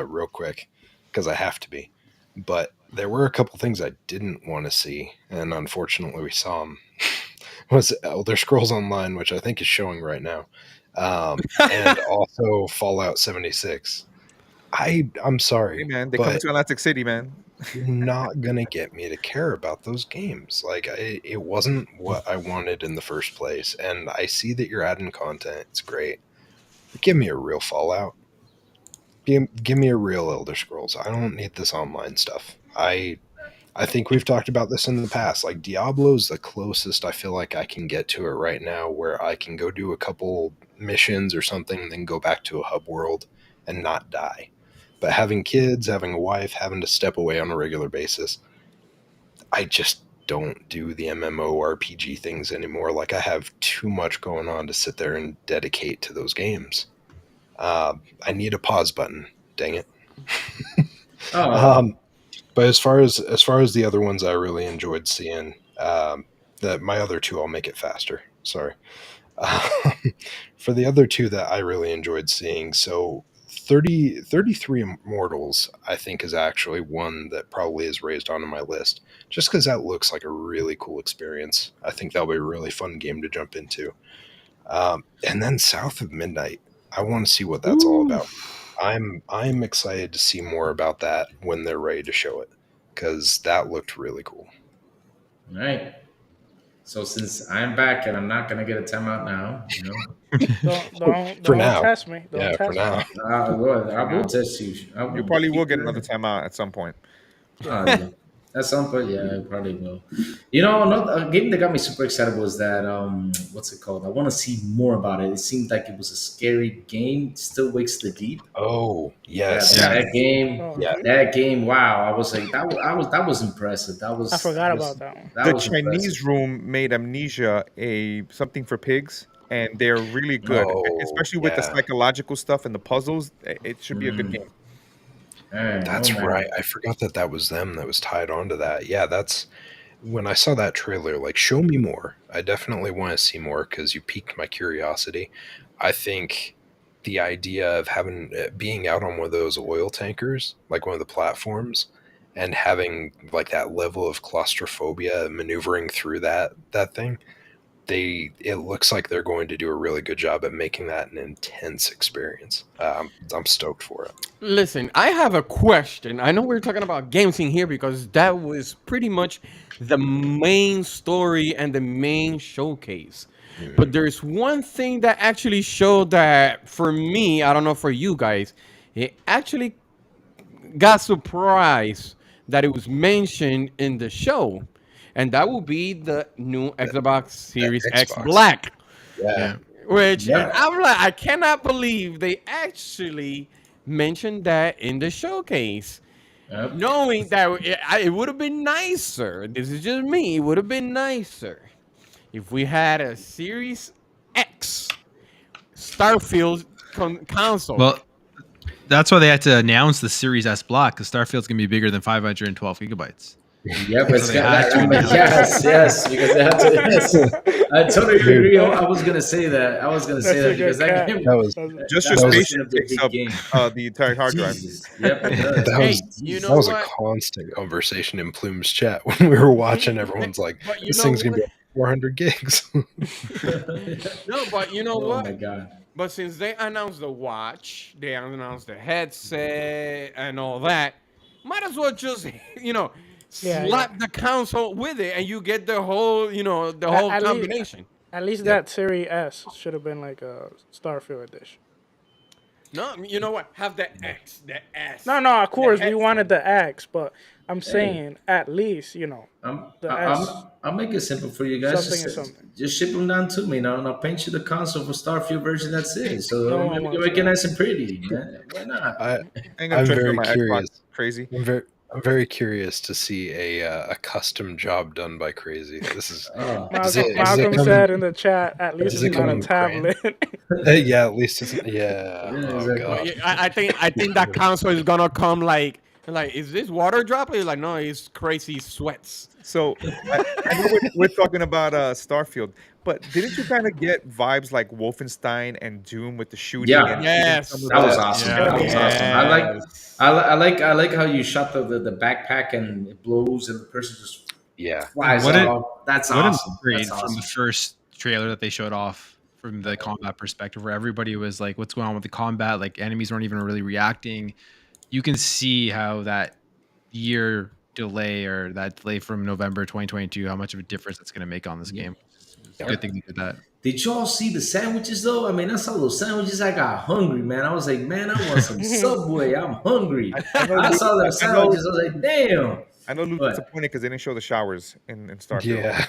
real quick, because I have to be. But there were a couple things I didn't want to see, and unfortunately, we saw them. Was Elder Scrolls Online, which I think is showing right now, and also Fallout 76. I'm Hey sorry, man, they coming but to Atlantic City, man. you're not gonna get me to care about those games. Like it wasn't what I wanted in the first place, and I see that you're adding content. It's great. Give me a real Fallout. Give me a real Elder Scrolls. I don't need this online stuff. I think we've talked about this in the past. Like Diablo's the closest I feel like I can get to it right now, where I can go do a couple missions or something, and then go back to a hub world and not die. But having kids, having a wife, having to step away on a regular basis, I just don't do the MMORPG things anymore. Like I have too much going on to sit there and dedicate to those games. I need a pause button. Dang it. Oh, Um, but as far as the other ones, I really enjoyed seeing. That my other two, I'll make it faster. Sorry. Um, for the other two that I really enjoyed seeing, so 33 Immortals, I think, is actually one that probably is raised onto my list, just because that looks like a really cool experience. I think that'll be a really fun game to jump into. And then South of Midnight, I want to see what that's all Ooh. about. I'm excited to see more about that when they're ready to show it, because that looked really cool. all right. So since I'm back and I'm not gonna get a timeout now, For Don't now, test me. Don't yeah, for test me. now. I will now. test you. I You will probably will keep get you another in. timeout at some point. Yeah. Yeah. At some point, yeah, I probably will. Another game that got me super excited was that what's it called? I want to see more about it. It seemed like it was a scary game. Still Wakes the Deep. Oh Yeah, yes, Yeah. that game. Oh, yeah. That game. Wow, I was like that was impressive. That I was forgot about that one. that The was impressive. Chinese room made Amnesia a something for pigs, and they're really good, Oh especially with the yeah. psychological stuff and the puzzles. It should be a good Mm, game. all right, oh That's right. man. I forgot that that was them that was tied onto that. Yeah, that's when I saw that trailer. Like, show me more. I definitely want to see more because you piqued my curiosity. I think the idea of having being out on one of those oil tankers, like one of the platforms, and having like that level of claustrophobia maneuvering through that thing, it looks like they're going to do a really good job at making that an intense experience. I'm stoked for it. Listen, I have a question. I know we're talking about games in here because that was pretty much the main story and the main showcase. But Mhm. there's one thing that actually showed that for me, I don't know for you guys, it actually got surprised that it was mentioned in the show. And that will be the new The, Xbox the Series X Xbox. Black. Yeah, Yeah. Which Yep. I'm like, I cannot believe they actually mentioned that in the showcase. Yep. Knowing that it would have been nicer. This is just me. It would have been nicer if we had a Series X Starfield console. Well, that's why they had to announce the Series S block because Starfield's gonna be bigger than 512 gigabytes. Yep, So it's they got had that. to announce. Yes, because they had to. Yes, I totally dude, agree. I was gonna say that. I was gonna say That's that a because good that cat. game, that was Just your that was that's spaceship gonna be a takes big up game. the entire hard drive. Jesus. Yep, it does. that Hey, was you that know was a what? constant conversation in Plume's chat when we were watching. Everyone's like, But you "This know thing's gonna what? be 400 gigs." No, but you know Oh what? my god. But since they announced the watch, they announced the headset and all that, might as well just Yeah, yeah. slap the console with it, and you get the whole the At, whole at least, combination. at least Yep. that Series S should have been like a Starfield edition. No, you know what? Have the X, the No, S, no. Of the course, we wanted headset. the X, but I'm Hey, saying at least I'm the I- S. I'll make it simple for you guys. Something Just is something. just ship them down to me now, and I'll paint you the console for Starfield version. That's it. So No one maybe you wants make it that. nice and pretty, man. Why not? I I ain't gonna I'm transfer very my Xbox curious. crazy. I'm very curious to see a custom job done by Crazy. This Oh, is it Malcolm coming? said in the chat, at least Is it's it not a coming brand? tablet. Yeah, at least it's yeah. yeah, Oh exactly. But god. yeah, I think that console is gonna come like is this water droplets? Like no, it's crazy sweats. So I know we're talking about Starfield, but didn't you kind of get vibes like Wolfenstein and Doom with the shooting Yeah, and even some Yes, of that was the awesome. Yeah. That was awesome. I like, yes. I like how you shot the backpack and it blows and the person just Yeah. And flies off. That's what an awesome. That's upgrade from the awesome. first trailer that they showed off from the combat perspective, where everybody was like, "What's going on with the combat?" Like enemies weren't even really reacting. You can see how that year delay or that delay from November 2022, how much of a difference it's going to make on this game. It's a good thing they did that. Did y'all see the sandwiches though? I mean, I saw those sandwiches. I got hungry, man. I was like, man, I want some Subway. I'm hungry. I know I Luke, saw those I know sandwiches. I was like, damn. I know Luke's But disappointed because they didn't show the showers in Starfield. Yeah.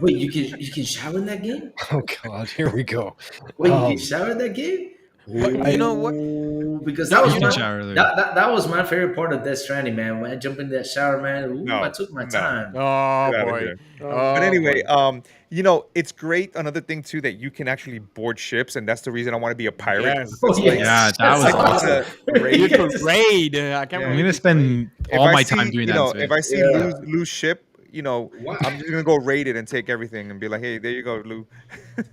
wait, you can shower in that game? Oh god. Here we go. Wait, you can Um. shower in that game? But you know what? Ooh, because Yeah, that was you my did shower earlier. that was my favorite part of Death Stranding, man. When I jump in that shower, man. Ooh, I No, took my no, time. Oh get out of boy. here. Oh, But Oh anyway, boy. it's great. Another thing too that you can actually board ships, and that's the reason I want to be a pirate. Yes. Oh It's like Yeah, yes, that that's was I get awesome. awesome. to You raid. could Yes. raid. I can't Yeah. I'm believe gonna you could raid. spend If all I my time see, doing that in if space. I see Yeah. Lou's ship, Wow. I'm just gonna go raid it and take everything and be like, hey, there you go, Lou. No,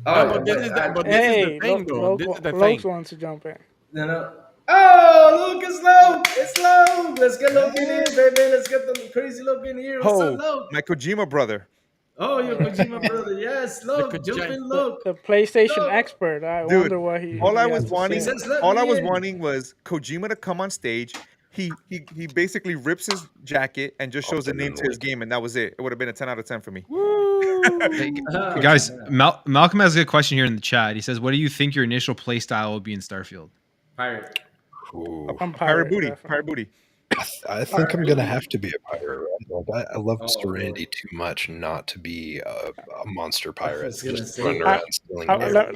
Oh, but this is the hey, thing though. This is the Lokes thing. wants to jump in. no, no. Oh, look, it's low. It's low. Let's get Loke in here, baby. Let's get the crazy Loke in here. What's up, Oh, Loke? my Kojima brother. Oh, your Uh, Kojima brother. Yes, The Loke. Jump Kojima. in, the Loke. the PlayStation Loke. expert. I Dude, wonder what all I he was has to He wanting, say. says, let all I me was in. wanting was Kojima to come on stage. He basically rips his jacket and just shows the name to his Ultimately. game, and that was it. It would have been a 10 out of 10 for me. Hey, Woo! guys, Yeah. Malcolm has a good question here in the chat. He says, "What do you think your initial play style will be in Starfield?" Pirate. Ooh. I'm Pirate pirate, booty, definitely. pirate booty. I think I'm gonna have to be a pirate. Right? Like I love Oh, Lord. Serenity too much not to be a monster I pirate, was gonna just say. running I, around stealing I, gold. let,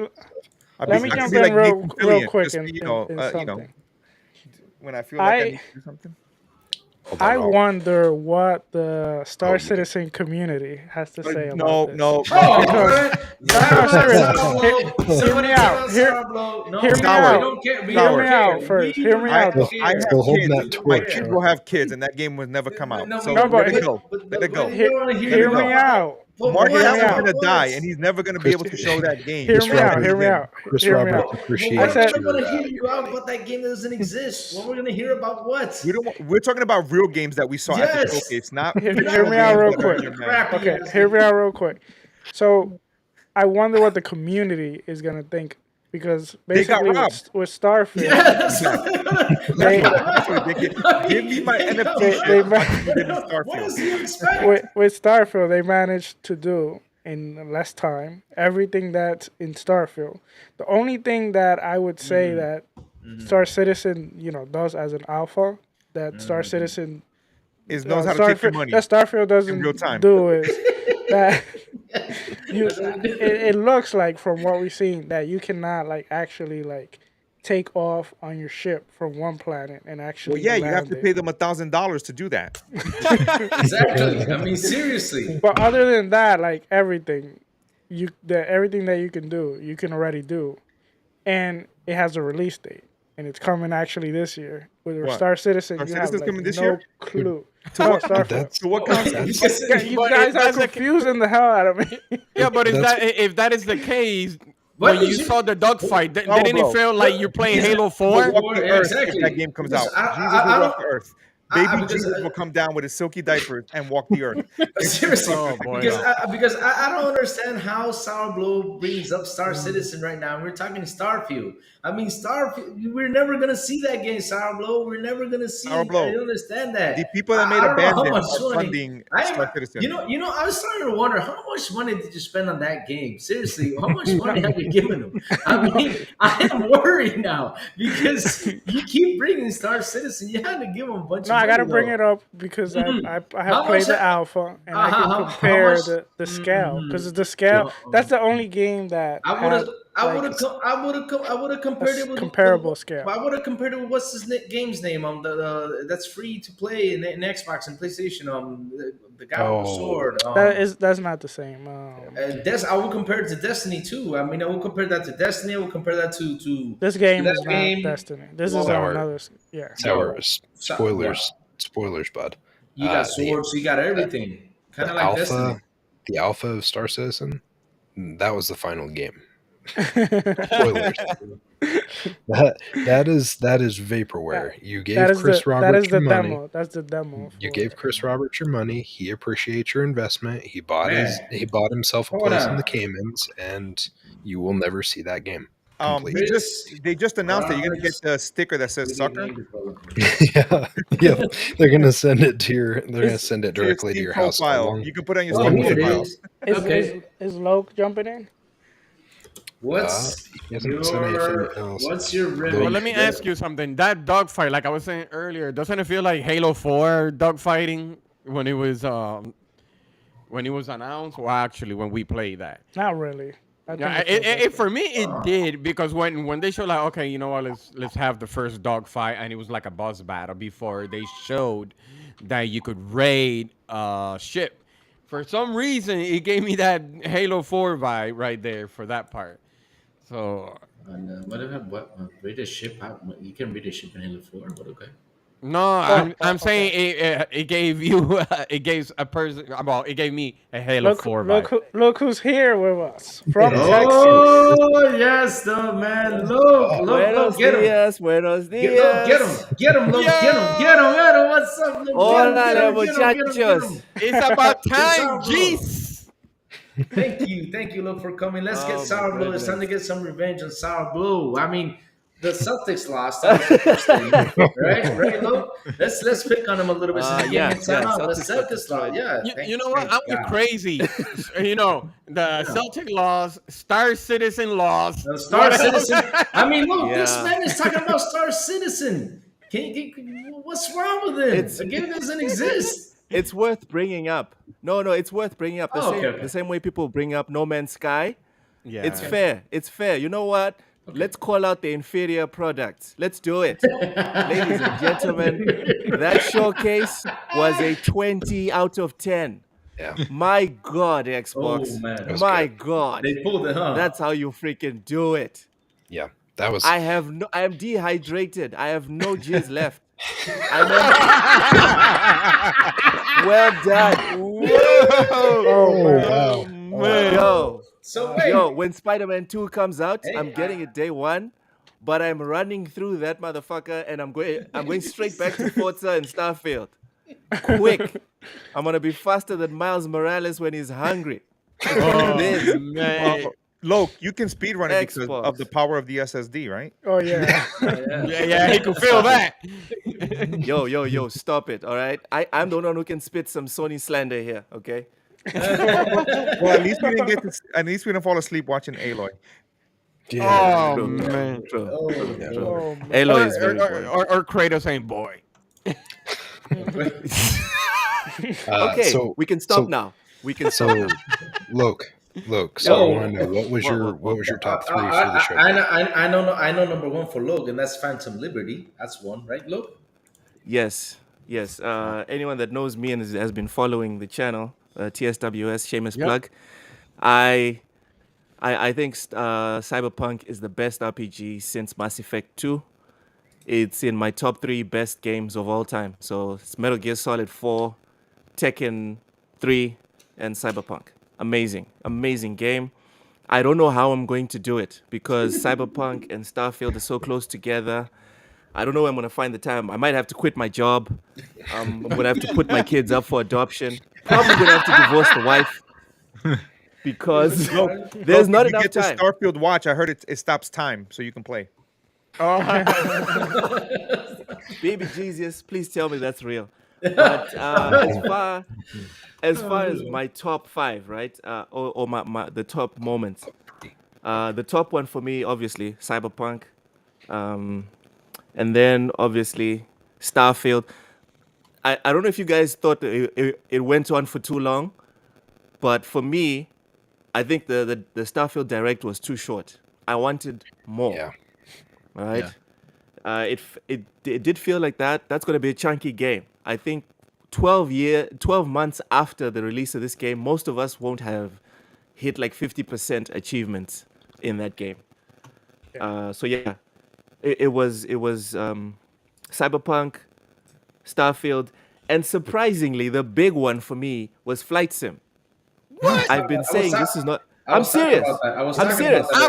let me I could jump be in like real Nathan real Fillion, quick just be, in something. when I feel like I I need to do something. Hold on, I I'll, wonder what the Star oh, man. Citizen community has to say about No, this. no, Oh, Because man. no, Time out, seriously, Sourblow. hear Somebody me time out. out, Hear Sourblow. hear No, me we Sour, out. don't care. We Hear don't me sour. out care. first. We Hear do me not out. I care. have still holding We that kids. don't My torch, care. kids huh? will have kids, and that game would never come out. No, So No, let but it go. Let it but go. we hear, don't want to Let hear it hear about me go. what. out. But Mark Hear what? me Hamill's out. gonna But die, what? and he's never gonna be Chris, able to show that game Hear Chris me out. Robert, ever Hear me again. out. Chris Hear me Robert out. But what I are we appreciates said not going to hear your you out money. about that game that doesn't exist? What we're going to hear about what? We're talking about real games that we saw at the Yes. showcase, not We're hear fictional me not out games talking real that are about in quick. your your mind. crappy Okay, ass hear me game. out real quick. So I wonder what the community is gonna think because They got basically robbed. with Starfield, Yeah, that's Yeah, what they're gonna. that's they what I they're thinking. Give me mean, my they NFT got they shit robbed. like you did in What Starfield. else do you expect? with Starfield they managed to do in less time everything that's in Starfield. The only thing that I would say that Star Citizen, does as an alpha that Star Citizen Is knows how to take your money Starfield in real doesn't time. do is that you That's what we do. it looks like from what we've seen that you cannot like actually like take off on your ship from one planet and Well, actually yeah, you have land to it. pay them $1,000 to do that. Exactly. I mean, seriously. But other than that, like everything that you can do, you can already do, and it has a release date, and it's coming actually this year. With What? Star Citizen, Our you have Citizens like coming this no year? clue. To No, what? Starfield. That's To what console? that's You But guys if are that's the confusing the hell out of me. yeah, but that's if that is the case, What when did you you? saw the dogfight, Sour didn't it blow. feel like you're playing Because Halo Will 4? walk the yeah, earth if that exactly. game comes Because out. Jesus will I walk don't. the earth. Baby Because Jesus will come down with his silky diapers and walk the earth. In seriously, Oh Starfield if it boy. comes out. because I don't understand how Sourblow brings up Star Citizen right now. We're talking Starfield. I mean, Starfield. We're never gonna see that game, Sourblow. We're never gonna see Sour it. I blow. don't understand The that. people that made I don't know how Abandon much are money. funding I, Star Citizen. I was starting to wonder how much money did you spend on that game? Seriously, how much money have you given them? I mean, I am worried now because you keep bringing Star Citizen. You had to give them a bunch No, of I money gotta bring though. it up because I have How much? played the alpha and I can How much? compare the scale because the scale that's No, the only game that I would have, had like I would have compared it with, comparable scale. I would have compared it with what's his game's name that's free to play in Xbox and PlayStation. The guy with the oh sword. That's not the same. I would compare it to Destiny too. I mean, I would compare that to Destiny. I would compare that This to game that is not game. Destiny. This is Well, on sour another. Yeah. sour yo, yeah, spoilers, bud. you got The swords, you got everything, kind of the like Destiny. alpha of Star Citizen, that was the final game. Spoilers. That is that, vaporware. You gave Chris that Roberts is your the money. demo. That's the demo You for gave it. Chris Roberts your money. He appreciates your investment. Man, He bought himself a hold place in on. the Caymans, and you will never see that game He complete. just Chris they just announced that you're gonna get Roberts, the sticker that says video sucker game developer. Yeah, yeah. They're gonna send it to your. They're gonna to send it your directly to Steam your house, profile. You can put it on your Oh, Steam along with here a it bill. profile. is. Is Okay. Loke jumping in? What's He hasn't said anything else. what's your But Look, let me remedy? ask you something. That dogfight, like I was saying earlier, doesn't it feel like Halo 4 dogfighting when it was announced? Well, actually, when we played that. Not really. I think Yeah, it feels like for that. me it did because when they showed like okay, you know what, let's have the first dogfight and it was like a boss battle before they showed that you could raid a ship. For some reason, it gave me that Halo 4 vibe right there for that part. So And whatever, what read a ship? You can read a ship in Halo 4, but okay. no, Oh, I'm saying okay. it gave you it gave a person well it gave me a Halo Look, 4 vibe. look, look who's here with us from Texas. Oh yes, the man. Look, look, Buenos look. Get him. dias, buenos Look, get him. dias. Get him, look. Get him. Get him. Get him. What's up? Look, get him. Hola, Get los him. Get him. Get him. Get muchachos. him. It's about It's time, Sourblow. jeez. Thank you, look, for coming. Let's get Oh my Sourblow. It's time to goodness. get some revenge on Sourblow. I mean, the Celtics lost. That was the first thing, right? Look, let's pick on them a little bit since you came Yeah, in time out. The Celtics got Celtics lost. destroyed. Yeah, You know what? thank I went God. crazy. You know, the Yeah. Celtic laws, Star Citizen laws. The Star What else? Citizen. I mean, look, this Yeah. man is talking about Star Citizen. What's wrong with him? It's The game doesn't exist. it's worth bringing up. No, it's worth bringing up. Oh, okay, okay. The same way people bring up No Man's Sky. It's Yeah. fair. It's fair. You know what? Let's call out the inferior products. Let's do it. Ladies and gentlemen, that showcase was a 20 out of 10. Yeah, My God, Oh Xbox. man, was My good. God. they pulled it, huh? That's how you freaking do it. Yeah, that was. I am dehydrated. I have no jizz left. I'm well done. Oh man. Man. So wait. Yo, when Spider-Man 2 comes out, Hey, I'm getting it day one, but I'm running through that motherfucker and I'm going straight back to Forza and Starfield. Quick. I'm gonna be faster than Miles Morales when he's hungry. Oh, This man. Loke, you can speedrun it because of the Xbox. power of the SSD, right? Oh yeah. Yeah, he could feel that. Yo, stop it, all right? I'm the one who can spit some Sony slander here, okay? Well, at least we didn't get to. At least we didn't fall asleep watching Aloy. Yeah. Oh True, man. true. Oh, Oh man. Aloy is very good. Or Kratos ain't boy. Okay, So we can stop so- now. We can stop. So, Loke. So Yo. I want to know what was your top three for the show? I know number one for Logan, and that's Phantom Liberty. That's one, right, Logan? Yes. Anyone that knows me and has been following the channel, TSWS, shameless plug. I think Cyberpunk is the best RPG since Mass Effect 2. It's in my top 3 best games of all time. So it's Metal Gear Solid 4, Tekken 3, and Cyberpunk. Amazing game. I don't know how I'm going to do it because Cyberpunk and Starfield are so close together. I don't know when I'm going to find the time. I might have to quit my job. I'm going to have to put my kids up for adoption. Probably going to have to divorce the wife because there's not If you enough get the time. Starfield watch. I heard it stops time, so you can play. Baby Jesus, please tell me that's real. But as far as my top 5, right? Or the top moments. The top one for me, obviously, Cyberpunk. And then obviously Starfield. I don't know if you guys thought that it went on for too long, but for me, I think the Starfield Direct was too short. I wanted more. Yeah. All right. It did feel like that. That's going to be a chunky game. I think 12 months after the release of this game, most of us won't have hit like 50% achievements in that game. So yeah, it was Cyberpunk, Starfield, and surprisingly, the big one for me was Flight Sim. What? I've been saying this is not. I I'm was talking serious. about that. I was I'm talking serious. about that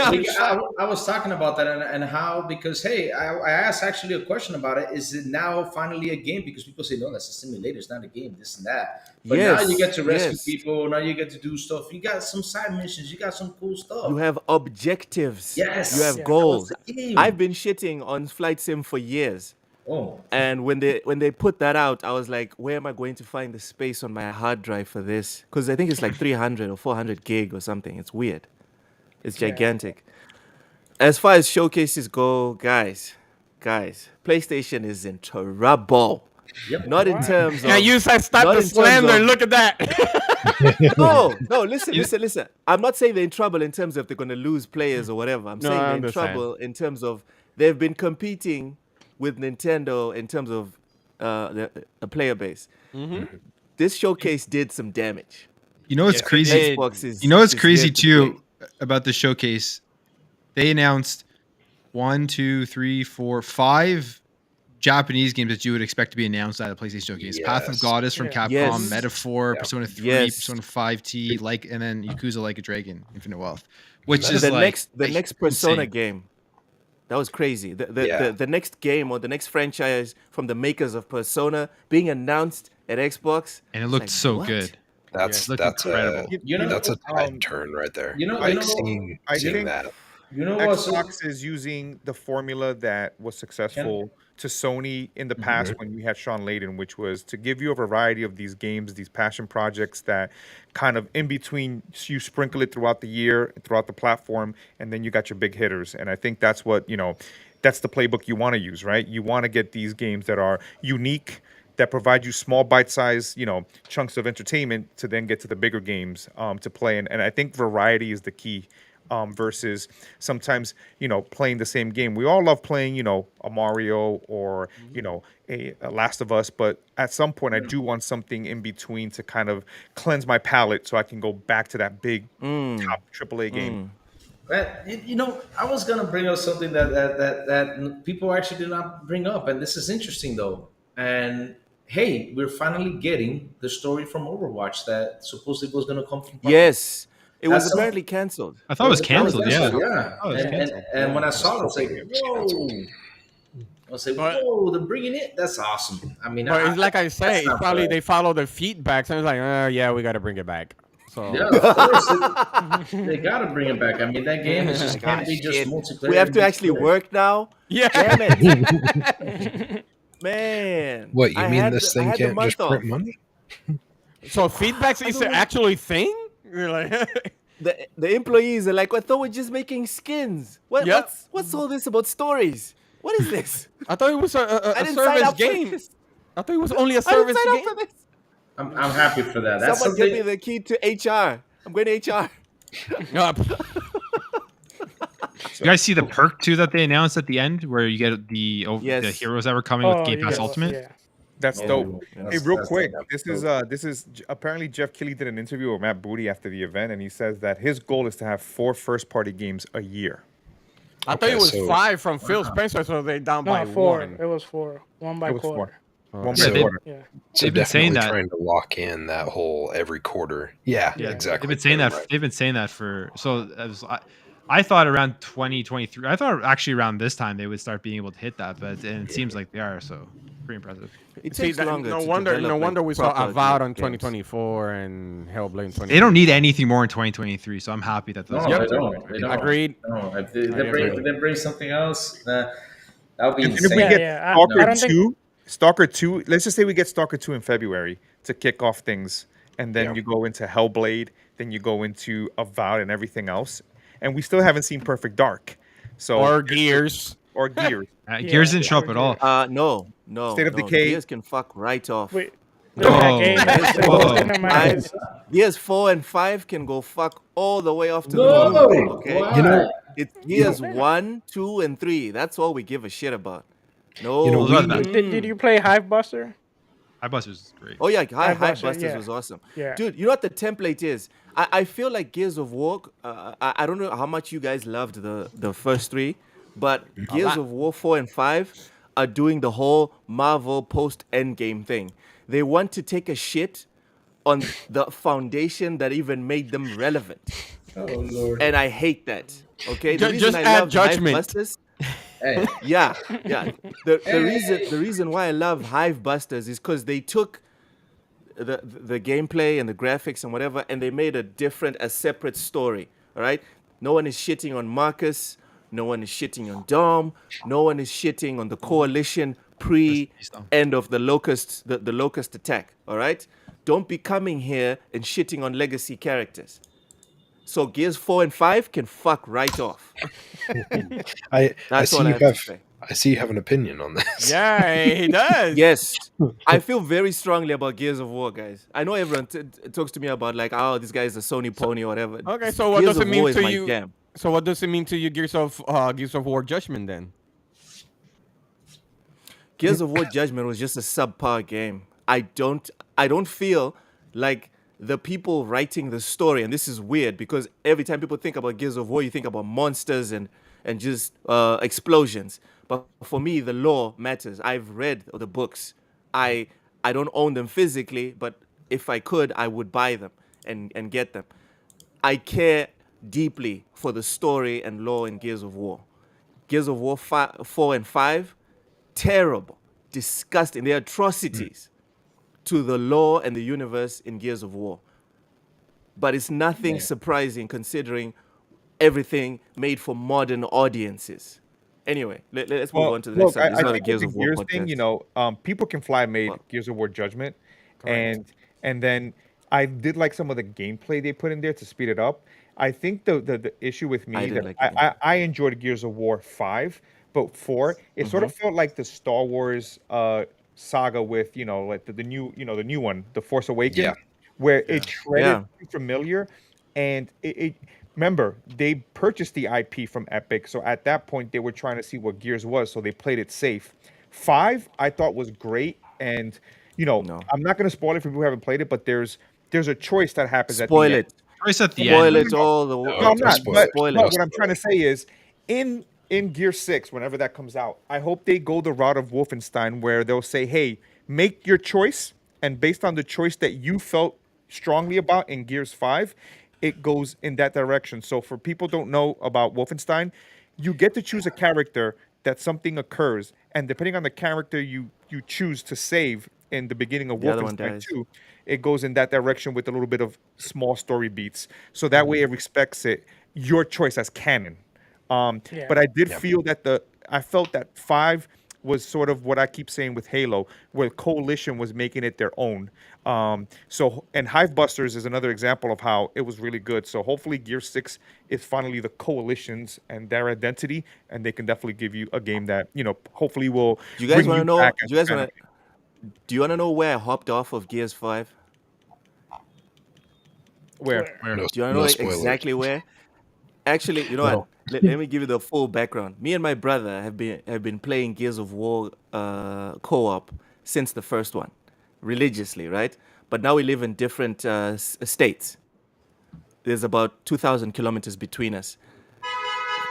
I'm earlier. shocked. I was talking about that and how, because hey, I asked actually a question about it. Is it now finally a game? Because people say no, that's a simulator. It's not a game. This and that. But now you get to rescue Yes. people. Now you get to do stuff. You got some side missions. You got some cool stuff. You have objectives. Yes. You have Yeah, goals. that was the game. I've been shitting on Flight Sim for years. Oh, And when they put that out, I was like, where am I going to find the space on my hard drive for this? Because I think it's like 300 or 400 gig or something. It's weird. It's gigantic. As far as showcases go, guys, PlayStation is in trouble. Yep. Not in What? terms of. And you said stop Not the in terms slander. of. Look at that. No. Listen. I'm not saying they're in trouble in terms of they're going to lose players or whatever. I'm No, saying I they're in understand. trouble in terms of they've been competing with Nintendo in terms of the player base. This showcase did some damage. You know what's Yeah. crazy? Xbox is. You know what's is crazy here to too play. about the showcase? They announced 1, 2, 3, 4, 5 Japanese games that you would expect to be announced at a PlayStation Showcase. Path of Yes. Goddess from Yeah. Capcom, Yes. Metaphor, Yeah. Persona 3, Yes. Persona 5T, and then Yakuza Like a Dragon, Infinite Wealth, which is The like next Persona insane. game. That was crazy. Yeah. The next game or the next franchise from the makers of Persona being announced at Xbox, And it it's looked like, so what? good. That's Looked that's incredible. a You know, that's a tide Um, turn right there. you know, Like you know, seeing I seeing think that. you know what? So, Xbox is using the formula that was successful to Sony in the past when we had Sean Layden, which was to give you a variety of these games, these passion projects that kind of in between you sprinkle it throughout the year, throughout the platform, and then you got your big hitters. And I think that's what, that's the playbook you want to use, right? You want to get these games that are unique, that provide you small bite-sized, chunks of entertainment to then get to the bigger games to play. And I think variety is the key versus sometimes, playing the same game. We all love playing, a Mario or, a Last of Us, but at some point I do want something in between to kind of cleanse my palate so I can go back to that big top AAA game. I was gonna bring up something that people actually did not bring up, and this is interesting though. And hey, we're finally getting the story from Overwatch that supposedly was gonna come from. Yes. It was That's some- apparently canceled. I thought it was canceled. That Yeah. was yeah. Oh, it was And, canceled. and when I saw it, I was like, Hoping it was whoa. canceled. I was like, But- whoa, they're bringing it. That's awesome. I mean, But it's like I say, that's it's not probably bad. they follow the feedbacks and it's like, yeah, we got to bring it back. So Yeah, of course. They gotta bring it back. I mean, that game is just can't be just Shit. multiplayer. We have to and actually multiplayer. work now. yeah. Damn it. Man. What, you I mean had this the- I thing had the can't month just print off. money? So feedbacks is an actually thing. You're like, The employees are like, I thought we're just making skins. Yeah. What's all this about stories? What is this? I thought it was a I didn't sign service up for game. this. I thought it was only a I didn't service sign game. up for this. I'm happy for that. That's Someone give me something. the key to HR. I'm going to HR. No, You guys see the perk too that they announced at the end, where you get the Yes. heroes that were coming Oh, with Game Pass yeah, Ultimate. Yeah. That's Oh, dope. that's- Hey, real that's quick, dope. this is apparently Jeff Keighley did an interview with Matt Booty after the event, and he says that his goal is to have 4 first-party games a year. I thought Okay, it was so- 5 from Phil Spencer, so they down No, by 4. 1. It was 4. 1 by It was quarter. 4. One Yeah, by they- quarter. Yeah. So They've been saying definitely that. trying to lock in that whole every quarter. Yeah, Yeah. exactly. They've been saying They're that. right. They've been saying that for I thought around 2023. I thought actually around this time they would start being able to hit that, but and it seems like they are. So pretty impressive. It See, takes that, longer. no to wonder develop, like, we saw proper Avowed in games. 2024 and Hellblade in 20. They don't need anything more in 2023, so I'm happy that those. No, games they are- don't. They don't. Agreed. No, if they, I bring, agree. if they bring something else, that would be And if insane. we Yeah, get yeah, I Stalker don't think- 2, Stalker 2, let's just say we get Stalker 2 in February to kick off things, and then Yeah. you go into Hellblade, then you go into Avowed and everything else, and we still haven't seen Perfect Dark. So Or Gears. or Gears. Gears didn't show up at all. No. State of no. Decay. Gears can fuck right off. Wait. No. That game has to Whoa. cinematic. Gears 4 and 5 can go fuck all the way off to No, the moon. Okay. why? You know, It's Gears 1, 2, and 3. That's all we give a shit about. No. You know, Those are the best. Did you play Hive Buster? Highbusters is great. Oh yeah, High Busters, Busters yeah. was awesome. Yeah. Dude, you know what the template is? I feel like Gears of War. I don't know how much you guys loved the first 3, but Gears of War 4 and 5 are doing the whole Marvel post Endgame thing. They want to take a shit on the foundation that even made them relevant, Oh Lord. and I hate that. Okay, the Ju- reason just I add love judgment. Hive Busters. Hey, Yeah. The reason why I love Hive Busters is because they took the gameplay and the graphics and whatever, and they made a separate story. All right. No one is shitting on Marcus. No one is shitting on Dom. No one is shitting on the coalition pre end of the locust the locust attack. All right. Don't be coming here and shitting on legacy characters. So Gears 4 and 5 can fuck right off. I That's see all I you have to have say. I see you have an opinion on this. Yeah, he does. Yes, I feel very strongly about Gears of War, guys. I know everyone talks to me about like, oh, this guy is a Sony pony or whatever. Okay, so what Gears does it of mean War is to my you? jam. So what does it mean to you, Gears of War Judgment then? Gears of War Judgment was just a subpar game. I don't feel like the people writing the story, and this is weird because every time people think about Gears of War, you think about monsters and just explosions. But for me, the lore matters. I've read the books. I I don't own them physically, but if I could, I would buy them and get them. I care deeply for the story and lore in Gears of War. Gears of War 4 and 5, terrible, disgusting. They're atrocities to the lore and the universe in Gears of War. But it's nothing surprising considering everything made for modern audiences. Anyway, let's move Well, on to the next look, subject. It's I not a think with Gears the of War Gears thing, podcast. People Can Fly made Well, Gears of War Judgment, Correct. and then I did like some of the gameplay they put in there to speed it up. I think the issue with I me didn't that like it. I enjoyed Gears of War 5, but 4, it sort of felt like the Star Wars saga with, like the new, the new one, The Force Yeah. Awakens, where Yeah. it treaded Yeah, too familiar, and it remember they purchased the IP from Epic, so at that point they were trying to see what Gears was, so they played it safe. 5 I thought was great, and no. I'm not going to spoil it for people who haven't played it, but there's a choice that happens at the Spoil end. it. Choice at the No, Spoil end. no, it no, all the no, No, I'm no not. spoilers. spoil But No it. what I'm trying to spoilers. say is, in Gear 6, whenever that comes out, I hope they go the route of Wolfenstein, where they'll say, "Hey, make your choice, and based on the choice that you felt strongly about in Gears 5, it goes in that direction." So for people who don't know about Wolfenstein, you get to choose a character that something occurs, and depending on the character you choose to save in the beginning of The other one Wolfenstein dies. 2, it goes in that direction with a little bit of small story beats. So that way it respects your choice as canon. Yeah. But I did Yeah. feel that I felt that 5 was sort of what I keep saying with Halo, where Coalition was making it their own. And Hivebusters is another example of how it was really good. So hopefully Gear 6 is finally the Coalitions and their identity, and they can definitely give you a game that, hopefully will Do you guys bring want you to know? back as a fan of it. Do you want to know where I hopped off of Gears 5? Where? Where? Where? No, Do you want to no know spoilers. exactly where? Actually, you know what? Well, Let me give you the full background. Me and my brother have been playing Gears of War co-op since the first one, religiously, right? But now we live in different states. There's about 2,000 kilometers between us.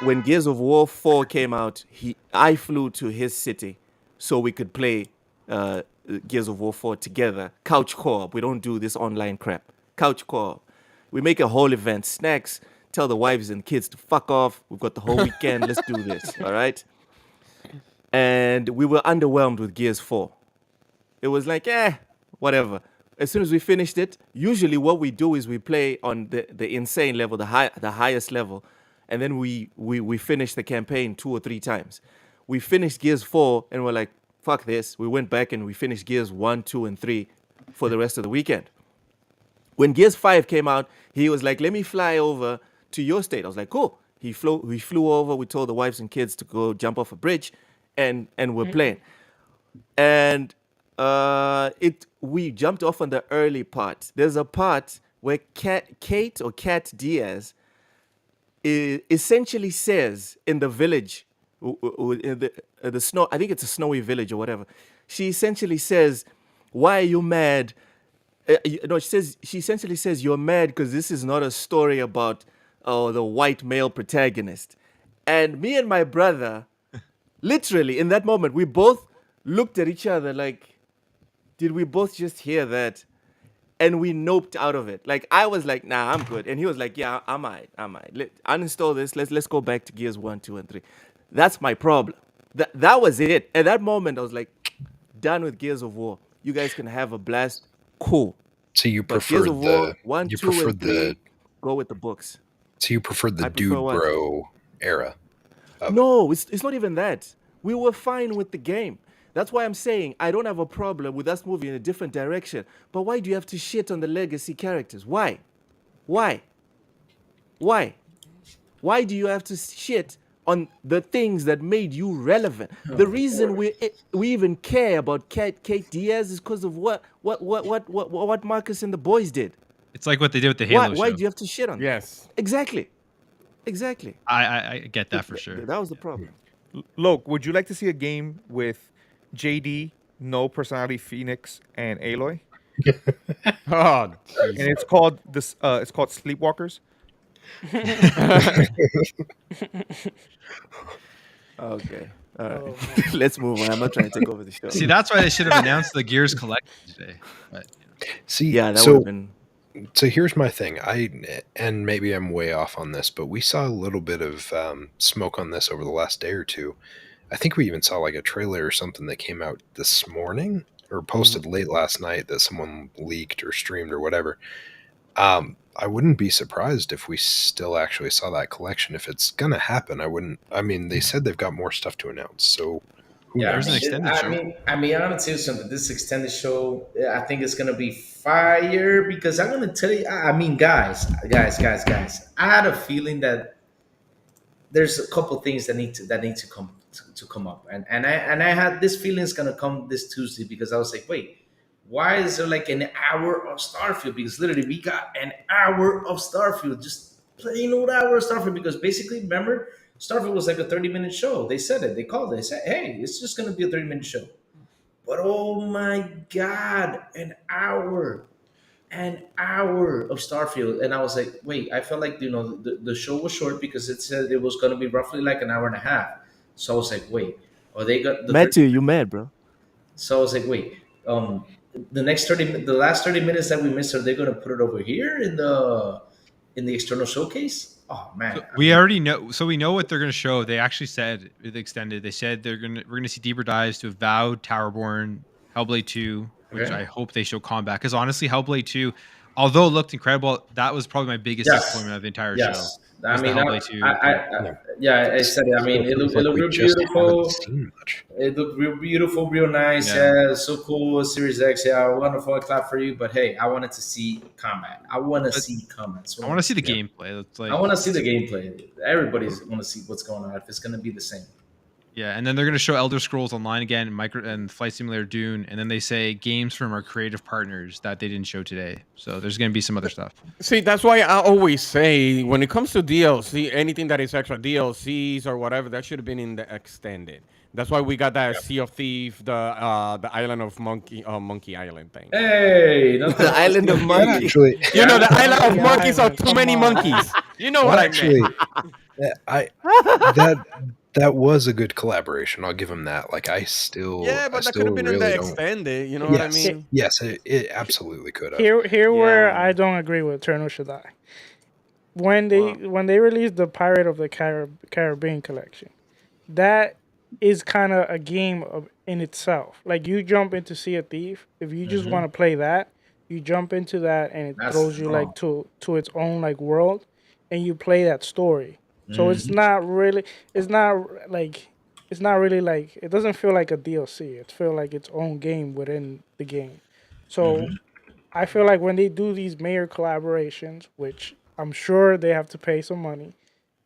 When Gears of War 4 came out, I flew to his city so we could play uh, Gears of War 4 together. Couch co-op. We don't do this online crap. Couch co-op. We make a whole event. Snacks. Tell the wives and kids to fuck off. We've got the whole weekend. Let's do this. All right. And we were underwhelmed with Gears 4. It was like, whatever. As soon as we finished it, usually what we do is we play on the insane level, the highest level, and then we finish the campaign 2 or 3 times. We finished Gears 4 and we're like, fuck this. We went back and we finished Gears 1, 2, and 3 for the rest of the weekend. When Gears 5 came out, he was like, let me fly over to your state. I was like, cool. We flew over, we told the wives and kids to go jump off a bridge, and we're playing. And we jumped off on the early part. There's a part where Kate or Kat Diaz essentially says in the village, in the snow, I think it's a snowy village or whatever. She essentially says, "Why are you mad?" No, she essentially says, "You're mad because this is not a story about the white male protagonist." And me and my brother, literally in that moment, we both looked at each other like, did we both just hear that? And we noped out of it. Like I was like, nah, I'm good. And he was like, yeah, I might. Uninstall this. Let's go back to Gears 1, 2, and 3. That's my problem. That was it. At that moment, I was like, done with Gears of War. You guys can have a blast. Cool. so you But Gears preferred of War 1, you 2, and preferred 3, go with the books. so you preferred the I prefer dude what? bro era of it. No, it's not even that. We were fine with the game. That's why I'm saying I don't have a problem with us moving in a different direction. But why do you have to shit on the legacy characters? Why? Why? Why? Why do you have to shit on the things that made you relevant. The reason we even care about Kate Diaz is because of what Marcus and the boys did. It's like what they did with the Halo Why show. do you have to shit on them? Yes. Exactly. I get that for sure. That was the problem. Loke, would you like to see a game with JD, No Personality Phoenix, and Aloy? Oh, And Jesus. it's called this. It's called Sleepwalkers. Okay. All right. Oh, Let's move on. I'm not trying to take over the show. See, that's why they should have announced the Gears collection today. But See, Yeah, that would so have been. so here's my thing. And maybe I'm way off on this, but we saw a little bit of smoke on this over the last day or two. I think we even saw like a trailer or something that came out this morning or posted late last night that someone leaked or streamed or whatever. I wouldn't be surprised if we still actually saw that collection. If it's gonna happen, I wouldn't. I mean, they said they've got more stuff to announce, so who Yeah, There's an knows? extended show. I mean, I'm gonna tell you something. This extended show, I think it's gonna be fire because I'm gonna tell you. I mean, guys. I had a feeling that there's a couple things that need to come up, and I had this feeling it's gonna come this Tuesday because I was like, wait, why is there like an hour of Starfield? Because literally we got an hour of Starfield, just plain old hour of Starfield. Because basically, remember, Starfield was like a 30-minute show. They said it. They called it. They said, hey, it's just gonna be a 30-minute show. But oh my god, an hour of Starfield. And I was like, wait, I felt like, the show was short because it said it was going to be roughly like an hour and a half. So I was like, wait, are they got the Matthew, you mad, bro? So I was like, wait, the last 30 minutes that we missed, are they going to put it over here in the external showcase? Oh man. So we already know. So we know what they're going to show. They actually said with extended. They said we're going to see deeper dives to Avowed, Towerborn, Hellblade 2, which Okay. I hope they show combat. Because honestly, Hellblade 2, although it looked incredible, that was probably my biggest Yes. disappointment of the entire Yes. show. I was the mean, Hellblade 2. I said it. I mean, it Feels looked like we real just beautiful. haven't seen much. It looked real beautiful, real nice. Yeah. Yeah, so cool. Series X, yeah, wonderful. I clap for you. But hey, I wanted to see combat. I want to see combat. So I want to see the gameplay. It's like, I want to see the gameplay. Everybody's want to see what's going on. If it's going to be the same. yeah, and then they're going to show Elder Scrolls Online again, and Flight Simulator Dune, and then they say games from our creative partners that they didn't show today. So there's going to be some other stuff. See, that's why I always say when it comes to DLC, anything that is extra DLCs or whatever, that should have been in the extended. That's why we got that Sea of Thief, the Island of Monkey Island thing. Hey, not The Island of Monkeys. Actually, You know, the Island of Yeah, Monkeys are Island, too come many on. monkeys. You know well, what I actually, meant. I that was a good collaboration. I'll give him that. Like I still, Yeah, I but that still could have been in really the don't. extended. You know what I Yes, mean? yes, it absolutely could have. Here where Yeah. I don't agree with Eternal Shaddai. When they released the Pirate of the Caribbean collection, that is kind of a game in itself. Like you jump into Sea of Thief, if you just want to play that, you jump into that and it That's throws you like wrong. to its own like world, and you play that story. So it's not really like it doesn't feel like a DLC. It feels like its own game within the game. So I feel like when they do these major collaborations, which I'm sure they have to pay some money,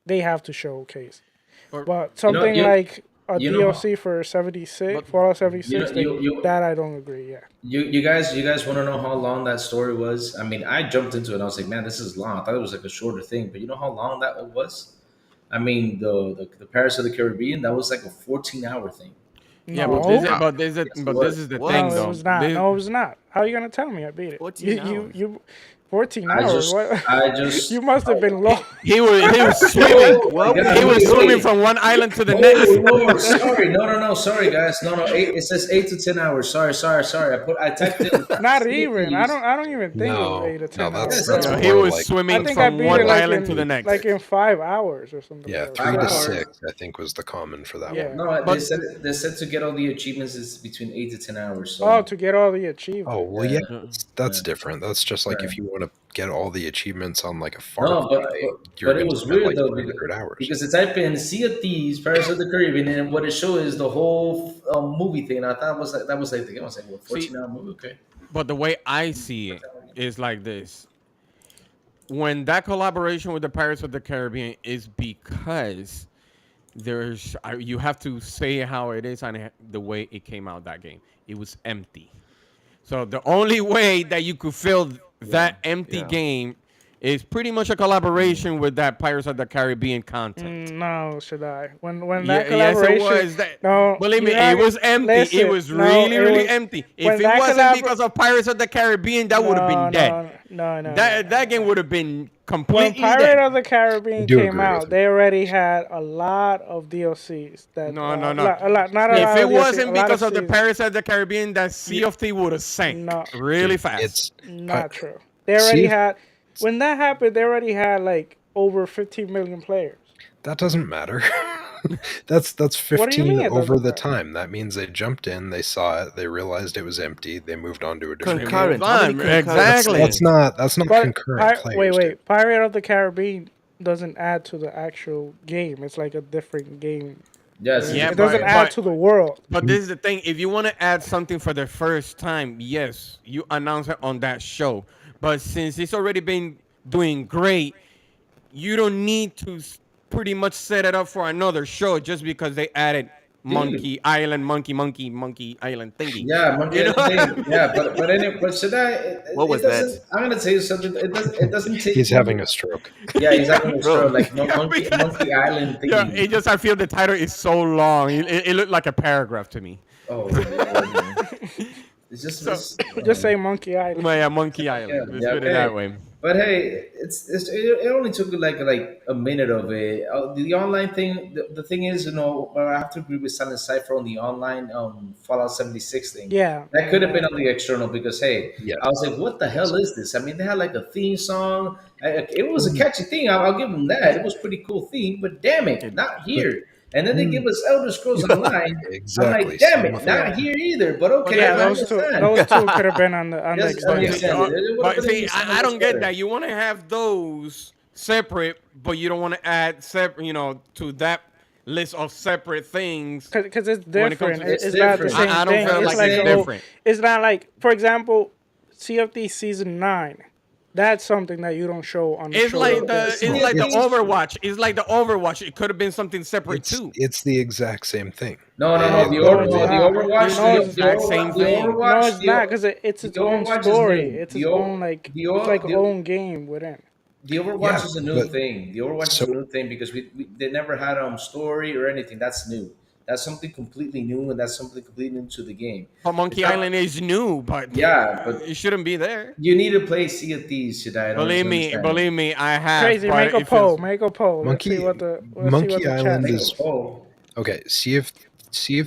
they have to showcase. But something you- like a you know- DLC for 76, Fallout 76, you- that I don't agree. Yeah. You guys want to know how long that story was? I mean, I jumped into it and I was like, man, this is long. I thought it was like a shorter thing, but you know how long that was? I mean, the Pirates of the Caribbean, that was like a 14-hour thing. Yeah, No. but this is the What? thing, No, though. it was not. This- No, it was not. How are you gonna tell me I beat it? 14 hours. You 14 I hours. just, What? I just, You must have been lost. He was swimming. He was swimming from one island to the next. Oh, sorry, no, sorry, guys, no, it says 8 to 10 hours. Sorry. I typed in. Not even. I don't even think it No, was 8 to 10 no, hours. that's Yeah, more he was like I swimming think I from beat one it like island in, to the next. like in 5 hours or something. Yeah, like that. 3 to hours. 6, I think, was the common for that Yeah. one. No, But- they said to get all the achievements is between 8 to 10 hours. So. Oh, to get all the achievements. Oh well, yeah, Yeah. that's different. That's just like if Right. you want to get all the achievements on like a Far No, Cry, but you're it gonna was spend weird like though 300 hours. because it's type in Sea of Thieves, Pirates of the Caribbean, and what it shows is the whole movie thing. I thought that was like the game. I was like, what, 14-hour movie? Okay. But the way I see it is like this. When that collaboration with the Pirates of the Caribbean is because you have to say how it is and the way it came out. That game, it was empty. So the only way that you could fill that empty Yeah. game is pretty much a collaboration with that Pirates of the Caribbean content. No, should I? When Yeah, that yes, it collaboration, was. That, no, believe me, you're not it was empty. It listen. was No, really, it really was empty. If when it that wasn't because of Pirates of the Caribbean, that would have No, been dead. no. That game would have been When completely Pirate dead. of the I Caribbean do came agree with out, him. they already had a lot of DLCs. That No, a no. lot, not a If lot it of DLC, wasn't a lot because of the seasons. Pirates of the Caribbean, that Sea of Thieves would have sank No, really Dude, fast. it's not Pi- true. They already See, had when that happened. They already had like over 15 million players. that doesn't matter. That's What do you 15 mean it over doesn't the matter? time. That means they jumped in, they saw it, they realized it was empty, they moved on to a different game. Concurrent. How many Fun, concurrent exactly. That's not But concurrent players. wait, Dude. Pirate of the Caribbean doesn't add to the actual game. It's like a different game. Yes, Yeah, It doesn't but- add but- to the world. But this is the thing. If you want to add something for the first time, yes, you announce it on that show. But since it's already been doing great, you don't need to pretty much set it up for another show just because they added Monkey Island, Monkey Island thingy. Yeah, Monkey You know? Island thing. Yeah, but anyway, but should I? What was it doesn't. that? I'm gonna tell you something. It doesn't take. He's having a stroke. Yeah, he's having a Bro. stroke. Like Yeah, Monkey because- Island thing. Yeah, it just I feel the title is so long. It looked like a paragraph to me. Oh, Lord, man. It's just. Just say Monkey Island. Well, yeah, Monkey Island. Let's put it okay. that way. But hey, it only took like a minute of it. The online thing, the thing is, I have to agree with Silent Cypher on the online Fallout 76 thing. Yeah. That could have been on the external because hey, Yeah. I was like, what the hell is this? I mean, they had like a theme song. It was a catchy thing. I'll give them that. It was a pretty cool theme. But damn it, not here. And then they give us Elder Scrolls Online. Exactly. I'm like, damn Same it, with not that. here either. But okay, Yeah, I those two understand. could have been on the Yes, extended. understand. It would've But been see, understand I don't get better. that. You want to have those separate, but you don't want to add separate, to that list of separate things. Because it's When it comes different. to- It's It's not the different. same I don't thing. feel It's like like it's a whole- different. It's not like, for example, CFD Season 9. That's something that you don't show on the It's show. like the It's Overwatch. It's like the Overwatch. It could have been something separate too. It's the exact same thing. No. The It Overwatch. You know it's the the exact same Overwatch- thing. The No, Overwatch. it's not because it's its the own Overwatch is story. new. It's The its O- own like the O- it's like the- own game within. The Overwatch Yeah, is a new but- thing. The Overwatch is so- a new thing because they never had story or anything. That's new. That's something completely new, and that's something completely new to the game. But Monkey It's not- Island is new, but Yeah, but it shouldn't be there. you need to play Sea of Thieves, should I? Believe me, I have. Crazy. but Make a it poll. feels- Make a poll. Monkey- Let's see what the Monkey chat Island says. is- Oh, Okay, Sea of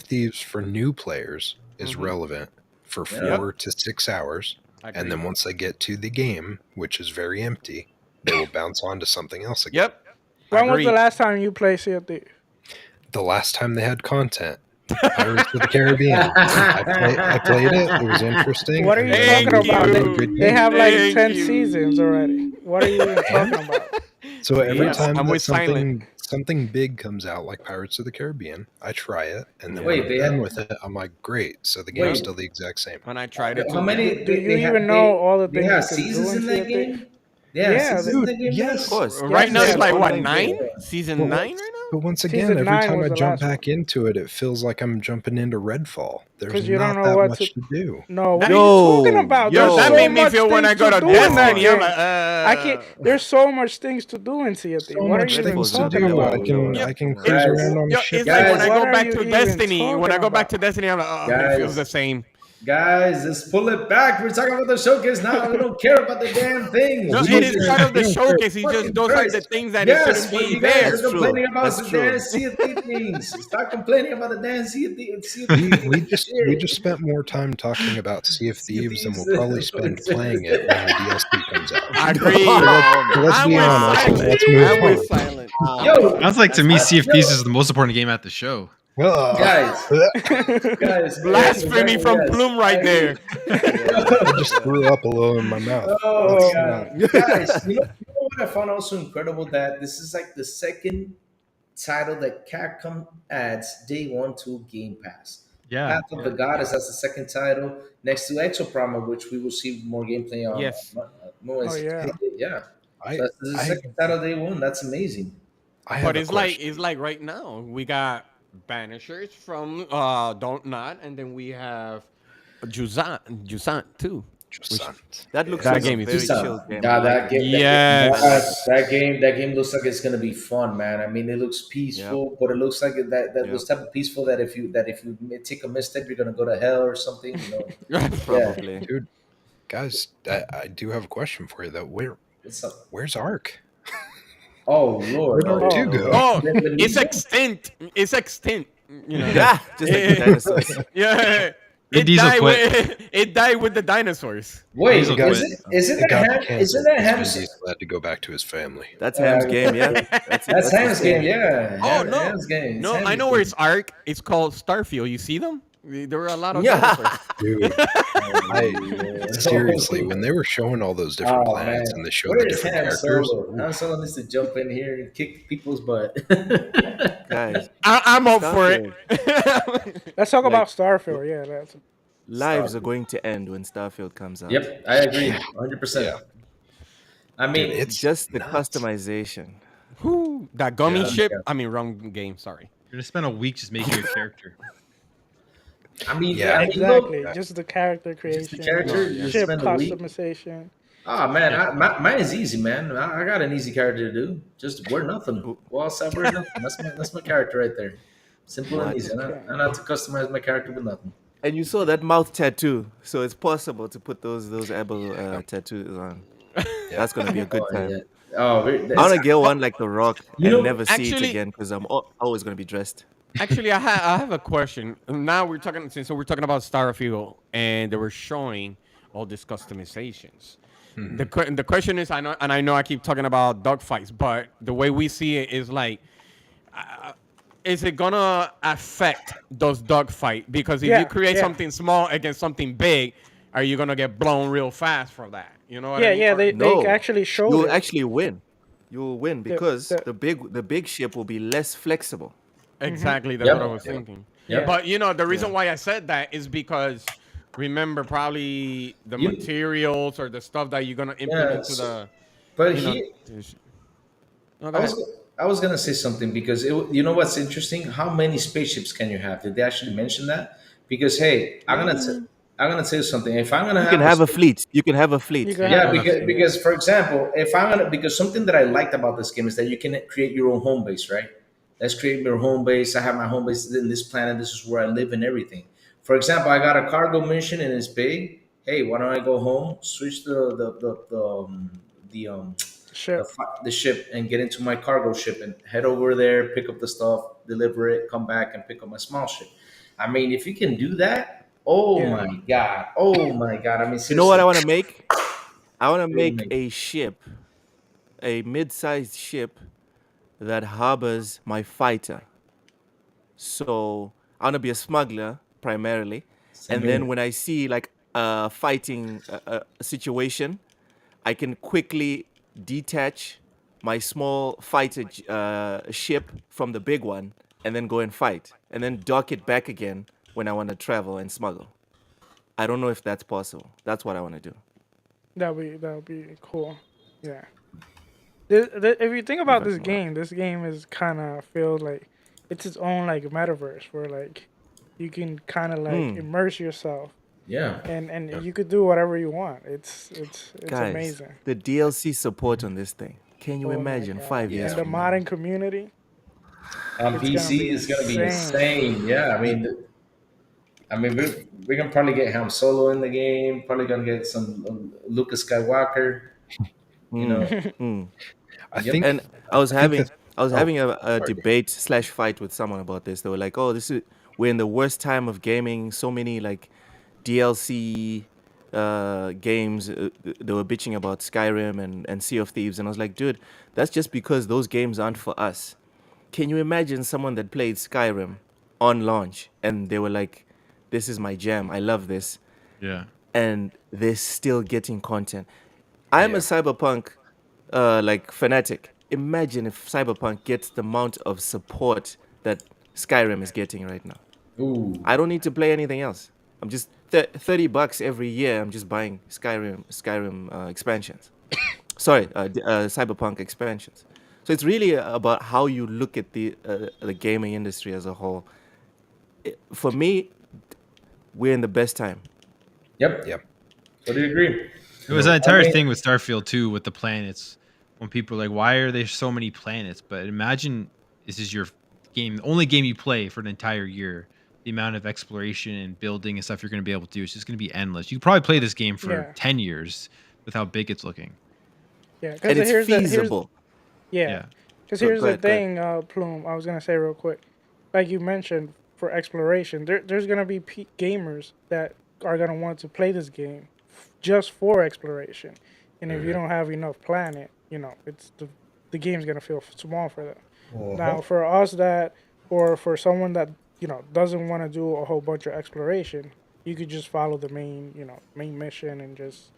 Thieves for new players is relevant for 4 to 6 hours, and then once they get to the game, which is very empty, they will bounce on to something else again. Yep. When was Agreed. the last time you played CFD? The last time they had content, Pirates of the Caribbean, I played it. It was interesting. What are and you they talking made about? a you. good They game. have like Thank 10 you. seasons already. What are you even talking about? So every Yes, time I'm that with Silent. something big comes out, like Pirates of the Caribbean, I try it, and then Wait, when they I'm done have- with it, I'm like, great. So the game's Wait. still the exact same. When I tried it, how too. many? Do you even know all the They things have you can do seasons in in that CFD? game. Yeah, Yeah, seasons in that game. yes. Of course. Right now, Yes, it's like yeah. what 9? Season But 9 what- right now. But once Season again, every 9 time was I the jump last back into it, it feels like I'm jumping into Redfall. There's 'Cause you not don't know that what much to- to do. No, what Yo, are you talking about? yo, There's That so made me much feel when things I go to do in that Destiny. I'm game. like, I can't. There's so much things to do in CFD. So What are much you even things to talking do. about? I can Yeah. cruise Guys, around on Yo, a ship. it's like when I What go are back you to even Destiny. When I talking go back to about? Destiny, I'm like, oh, it Guys. feels the same. Guys, let's pull it back. We're talking about the showcase now. We don't care about the damn things. No, We it don't is care. part of the We don't care. showcase. It's Fucking just those are the Christ. things that Yes, it shouldn't but be you guys there. are That's true. complaining about That's the true. damn Sea of Thieves things. Stop complaining about the damn Sea of Thieves. We just spent more time talking about Sea of Thieves than we'll probably spend playing it when the DLC comes out. I agree. Let's I'm be with honest. Silent. Let's move I'm with on. Silent. Yo, Sounds like to me, Sea of Thieves is the most important game at the show. guys, Blasphemy from yes. Plume right there. I just threw up a little in my mouth. Oh, That's God. not- Guys, you know what I found also incredible? That this is like the second title that Capcom adds day one to Game Pass. Yeah. Path of the Goddess, that's the second title, next to Exoprimal, which we will see more gameplay on. Yes. More Oh, yeah. yeah. I, So that's the I- second title day one. That's amazing. I have But a question. it's like right now we got banishers from Don't Not, and then we have Jusant too, Just which son. That looks Yeah. that like a game is very Just chill game. I God, like it. I like it. yes. that game looks like it's gonna be fun, man. I mean, it looks Yep. peaceful, but it looks like that Yep. those type of peaceful that if you take a misstep, you're gonna go to hell or something. You know? Yeah. Probably. Dude, guys, I do have a question for you though. What's up? Where's Ark? Oh Lord, Where'd Ark no. two Oh, go? Oh, The it's ninja? extinct. It's extinct. You know. Yeah, just like the dinosaurs. Yeah. Vin It Diesel died quit. with it died with the dinosaurs. Wait, Diesel got- quit. isn't It that got Ham? Isn't canceled that because Vin Ham's? Diesel had to go back to his family. That's Ham's game, yeah. That's his Ham's game. Yeah, Oh no. Ham's game. It's No, I Ham's know where game. it's Ark. It's called Starfield. You see them? There were a lot of Yeah. dinosaurs. Dude, seriously, when they were showing all those different Oh planets man, and they showed where the is different Han characters, Solo? Han Solo needs to jump in here and kick people's butt. Guys, I'm up for it. let's talk Like- about Starfield. Yeah, that's lives are going to end when Starfield comes out. Yep, I agree, 100%. Yeah. I mean, dude, it's Just the nuts. customization. Whew, that gummy Yeah. ship. I mean, wrong game. Sorry. You're gonna spend a week just making your character. Yeah. exactly look, just the character creation, character, you ship spend a week. customization. Oh man, mine is easy, man. I got an easy character to do. Just wear nothing. Go outside, wear nothing. That's my character right there. Simple and What? easy. I know how to customize my character with nothing. And you saw that mouth tattoo, so it's possible to put those able tattoos on. That's gonna be a good Oh, time. yeah. Oh, I wanna get one like The Rock You and know, never see it actually- again because I'm always gonna be dressed. Actually, I have a question. Now we're talking about Starfield, and they were showing all these customizations. The question is, I know I keep talking about dogfights, but the way we see it is like, is it gonna affect those dogfight? Because if Yeah, you create yeah. something small against something big, are you gonna get blown real fast from that? You know what I Yeah, mean? yeah, they No, actually showed you'll it. actually win. You'll win because the- the big ship will be less flexible. Exactly, that's Yep. what I was thinking. Yep. But you know, the reason why I said that is because remember probably the You- materials or the stuff that you're gonna implement to the. But You know, he, no, go I ahead. was gonna say something because you know what's interesting? How many spaceships can you have? Did they actually mention that? Because hey, I'm gonna tell you something. If I'm gonna You can have a fleet. You can have a fleet. You can yeah, have a fleet, because for example, if I'm gonna because something that I liked about this game is that you can create your own home base, right? Let's create your home base. I have my home base in this planet. This is where I live and everything. For example, I got a cargo mission and it's big. Hey, why don't I go home, switch ship. the ship and get into my cargo ship and head over there, pick up the stuff, deliver it, come back and pick up my small ship. I mean, if you can do that, oh Yeah. my god, oh my god. I mean, You know what I seriously. want to make? I want to make make? a ship, a mid-sized ship that harbors my fighter. So I want to be a smuggler primarily, Same and here. then when I see like a fighting situation, I can quickly detach my small fighter ship from the big one, and then go and fight, and then dock it back again when I want to travel and smuggle. I don't know if that's possible. That's what I want to do. That would be cool. Yeah. If you think about this game is kind of feel like it's its own like metaverse where like you can kind of like immerse yourself Yeah. and you could do whatever you want. It's Guys, amazing. the DLC support on this thing. Can you Oh my imagine God. 5 years And the from now? modding community. On It's PC, gonna be it's gonna be insane. insane. Yeah, I mean, we're gonna probably get Ham Solo in the game. Probably gonna get some Lucas Skywalker. You know, Mm. I Yep. think And I was having a sorry. debate slash fight with someone about this. They were like, "Oh, we're in the worst time of gaming. So many like DLC games." They were bitching about Skyrim and Sea of Thieves, and I was like, "Dude, that's just because those games aren't for us." Can you imagine someone that played Skyrim on launch and they were like, "This is my jam. I love this," Yeah. and they're still getting content. I'm a Cyberpunk like fanatic. Imagine if Cyberpunk gets the amount of support that Skyrim is getting right now. ooh, I don't need to play anything else. I'm just $30 every year. I'm just buying Skyrim expansions. Sorry, Cyberpunk expansions. So it's really about how you look at the gaming industry as a whole. For me, we're in the best time. Yep. Yep. Totally agree. It was know, that I entire mean, thing with Starfield too, with the planets. When people are like, "Why are there so many planets?" But imagine this is your game, the only game you play for an entire year. The amount of exploration and building and stuff you're going to be able to do is just going to be endless. You could probably play this game for Yeah, 10 years with how big it's looking. yeah. And Because it's here's feasible. yeah. Yeah, Because Go, here's go the ahead, go ahead. thing, Plume. I was gonna say real quick, like you mentioned, for exploration, there's gonna be gamers that are gonna want to play this game just for exploration, and if you mhm. don't have enough planet, it's the game's gonna feel small for them. uh-huh. Now, for us or for someone that doesn't want to do a whole bunch of exploration, you could just follow the main mission and just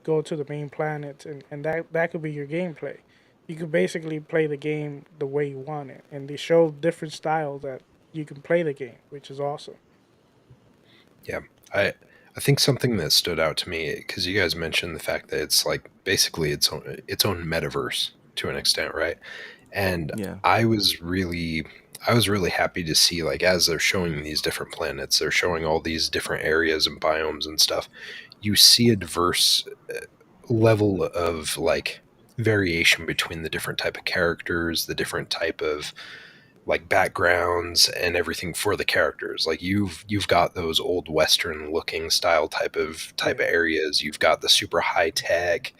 go to the main planet, and that could be your gameplay. You could basically play the game the way you want it, and they show different styles that you can play the game, which is awesome. Yeah, I think something that stood out to me because you guys mentioned the fact that it's like basically its own metaverse to an extent, right? And Yeah. I was really I was really happy to see, like, as they're showing these different planets, they're showing all these different areas and biomes and stuff. You see a diverse level of like variation between the different type of characters, the different type of like backgrounds and everything for the characters. Like you've got those old western looking style type of Yeah, areas. You've got the super high tech.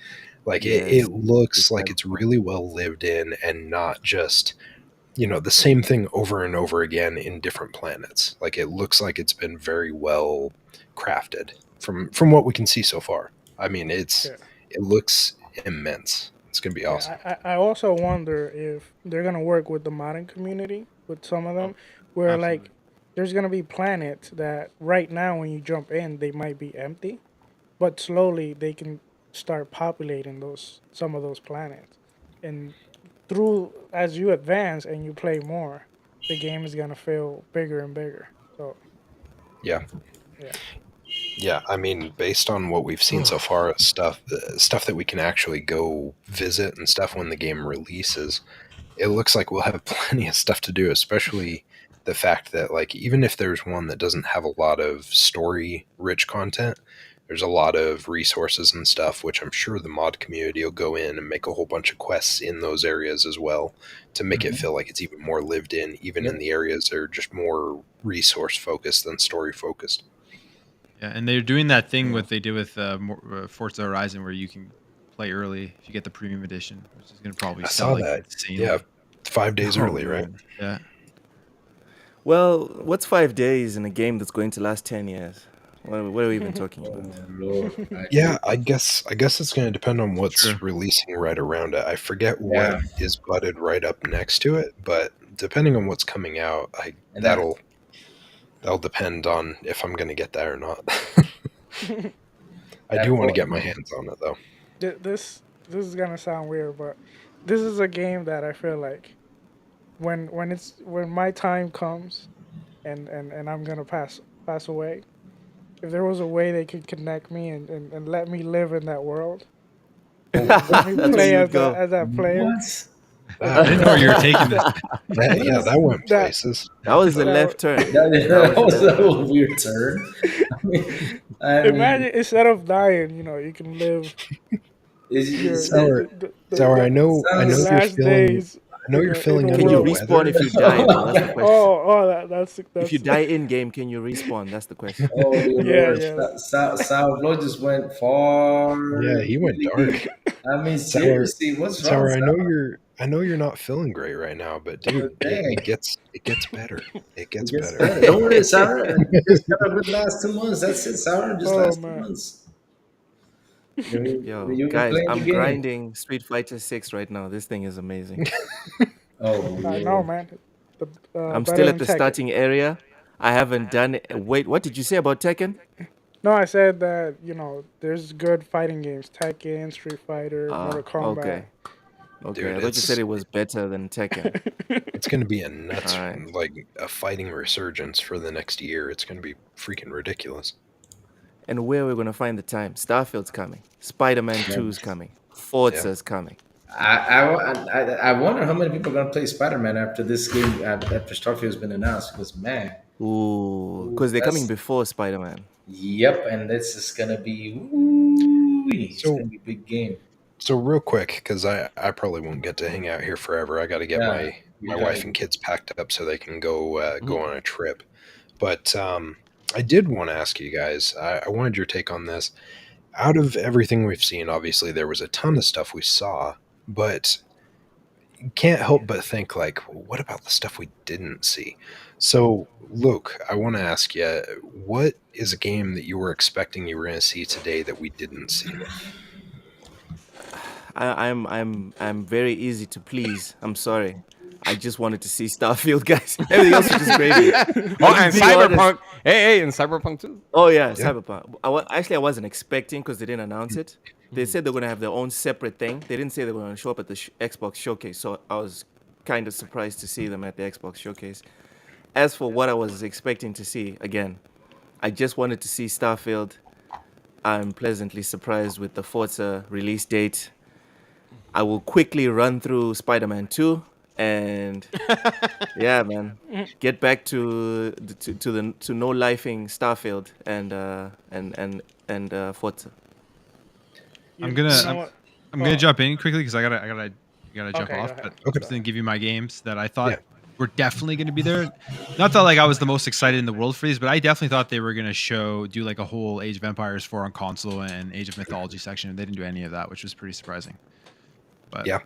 Like it Yes. The looks like it's cyberpunk. really well lived in and not just the same thing over and over again in different planets. Like it looks like it's been very well crafted from what we can see so far. I mean, yeah, it looks immense. It's gonna be awesome. yeah. I also wonder if they're gonna work with the modern community with some of oh, them, where absolutely. like there's gonna be planets that right now when you jump in they might be empty, but slowly they can start populating those some of those planets, and through as you advance and you play more, the game is gonna feel bigger and bigger. So Yeah. yeah, Yeah, I mean, based on what we've seen so far, stuff that we can actually go visit and stuff when the game releases, it looks like we'll have plenty of stuff to do, especially the fact that, like, even if there's one that doesn't have a lot of story rich content, there's a lot of resources and stuff, which I'm sure the mod community will go in and make a whole bunch of quests in those areas as well to make it Mhm. feel like it's even more lived in, even in Yep. the areas that are just more resource focused than story focused. Yeah, and they're doing that thing Yeah. what they did with Forza Horizon, where you can play early if you get the premium edition, which is going to probably I sell saw like that. Yeah, insanely. 5 days Oh early, right? man. Yeah, Well, what's 5 days in a game that's going to last 10 years? What are we even talking Oh about? Lord, I Yeah, agree. I guess it's going to depend on true. what's releasing right around it. I forget what Yeah, is butted right up next to it, but depending on what's coming out, I and that'll depend on if I'm going to get that or not. I do that want to for get my hands on it though. this is gonna sound weird, but this is a game that I feel like when my time comes and I'm gonna pass away, if there was a way they could connect me and let me live in that world oh and let me That's where play you would go. as that player, what? I didn't know where you were taking this. Yeah, that that went that places. That was a that left turn. That, That that was a was left a turn. weird turn. I mean, imagine instead of dying, you can live your it's, your Sour, Sour, I your know sounds. you're last feeling days I know you're in feeling a Can under you the world. respawn weather. if you die Oh though? my That's the god! question. If you That's die in game, can you respawn? That's the question. Oh dear yeah, Lord, yeah. Sourblow just went far, Yeah, he went really dark. deep. I mean, Sour, seriously, what's wrong, Sour, Sour? I know you're not feeling great right now, but dude, Dang, it gets better. It it gets gets better. better. Don't worry, Sour. You just got a good last 2 months. That's it, Sour. Just Oh last two man. months. You Yo, you'll be guys, playing the I'm game. grinding Street Fighter 6 right now. This thing is amazing. Oh I know, Lord. man. The I'm better still at than the Tekken. starting area. I haven't done it. Wait, what did you say about Tekken? No, I said that there's good fighting games: Tekken, Street Fighter, Mortal Ah, Kombat. okay. Okay, Dude, I thought you said it was better than Tekken. it's going to be a All nuts, right. like a fighting resurgence for the next year. It's going to be freaking ridiculous. And where are we going to find the time? Starfield's coming. Spider-Man Yeah. 2 is coming. Yeah. Forza's coming. I wonder how many people are gonna play Spider-Man after this game after Starfield has been announced. Because man, Ooh, ooh, because they're coming that's before Spider-Man. yep, and this is gonna be ooh, it's So gonna be a big game. so real quick, because I probably won't get to hang out here forever. I got to get Yeah, my you wife gotta. and kids packed up so they can go Mhm. on a trip. But I did want to ask you guys. I wanted your take on this. Out of everything we've seen, obviously there was a ton of stuff we saw, but can't help but think like, what about the stuff we didn't see? So, Luke, I want to ask you, what is a game that you were expecting you were going to see today that we didn't see? I'm very easy to please. I'm sorry. I just wanted to see Starfield, guys. Everything else was just gravy. Oh, I'm just and being honest. Cyberpunk. Hey, and Cyberpunk too. Oh yeah, Yeah. Cyberpunk. Actually, I wasn't expecting because they didn't announce it. They said they're gonna have their own separate thing. They didn't say they were gonna show up at the Xbox showcase, so I was kind of surprised to see them at the Xbox showcase. As for what I was expecting to see, again, I just wanted to see Starfield. I'm pleasantly surprised with the Forza release date. I will quickly run through Spider-Man 2 and yeah, man, get back to no lifing Starfield and Forza. I'm You gonna know I'm, what? I'm gonna Oh, jump in quickly because I gotta jump okay, go off. ahead. But Okay. just to give you my games that I Yeah. thought were definitely gonna be there. Not that like I was the most excited in the world for these, but I definitely thought they were gonna do like a whole Age of Empires 4 on console and Age of Mythology section. They didn't do any of that, which was pretty surprising. But Yeah.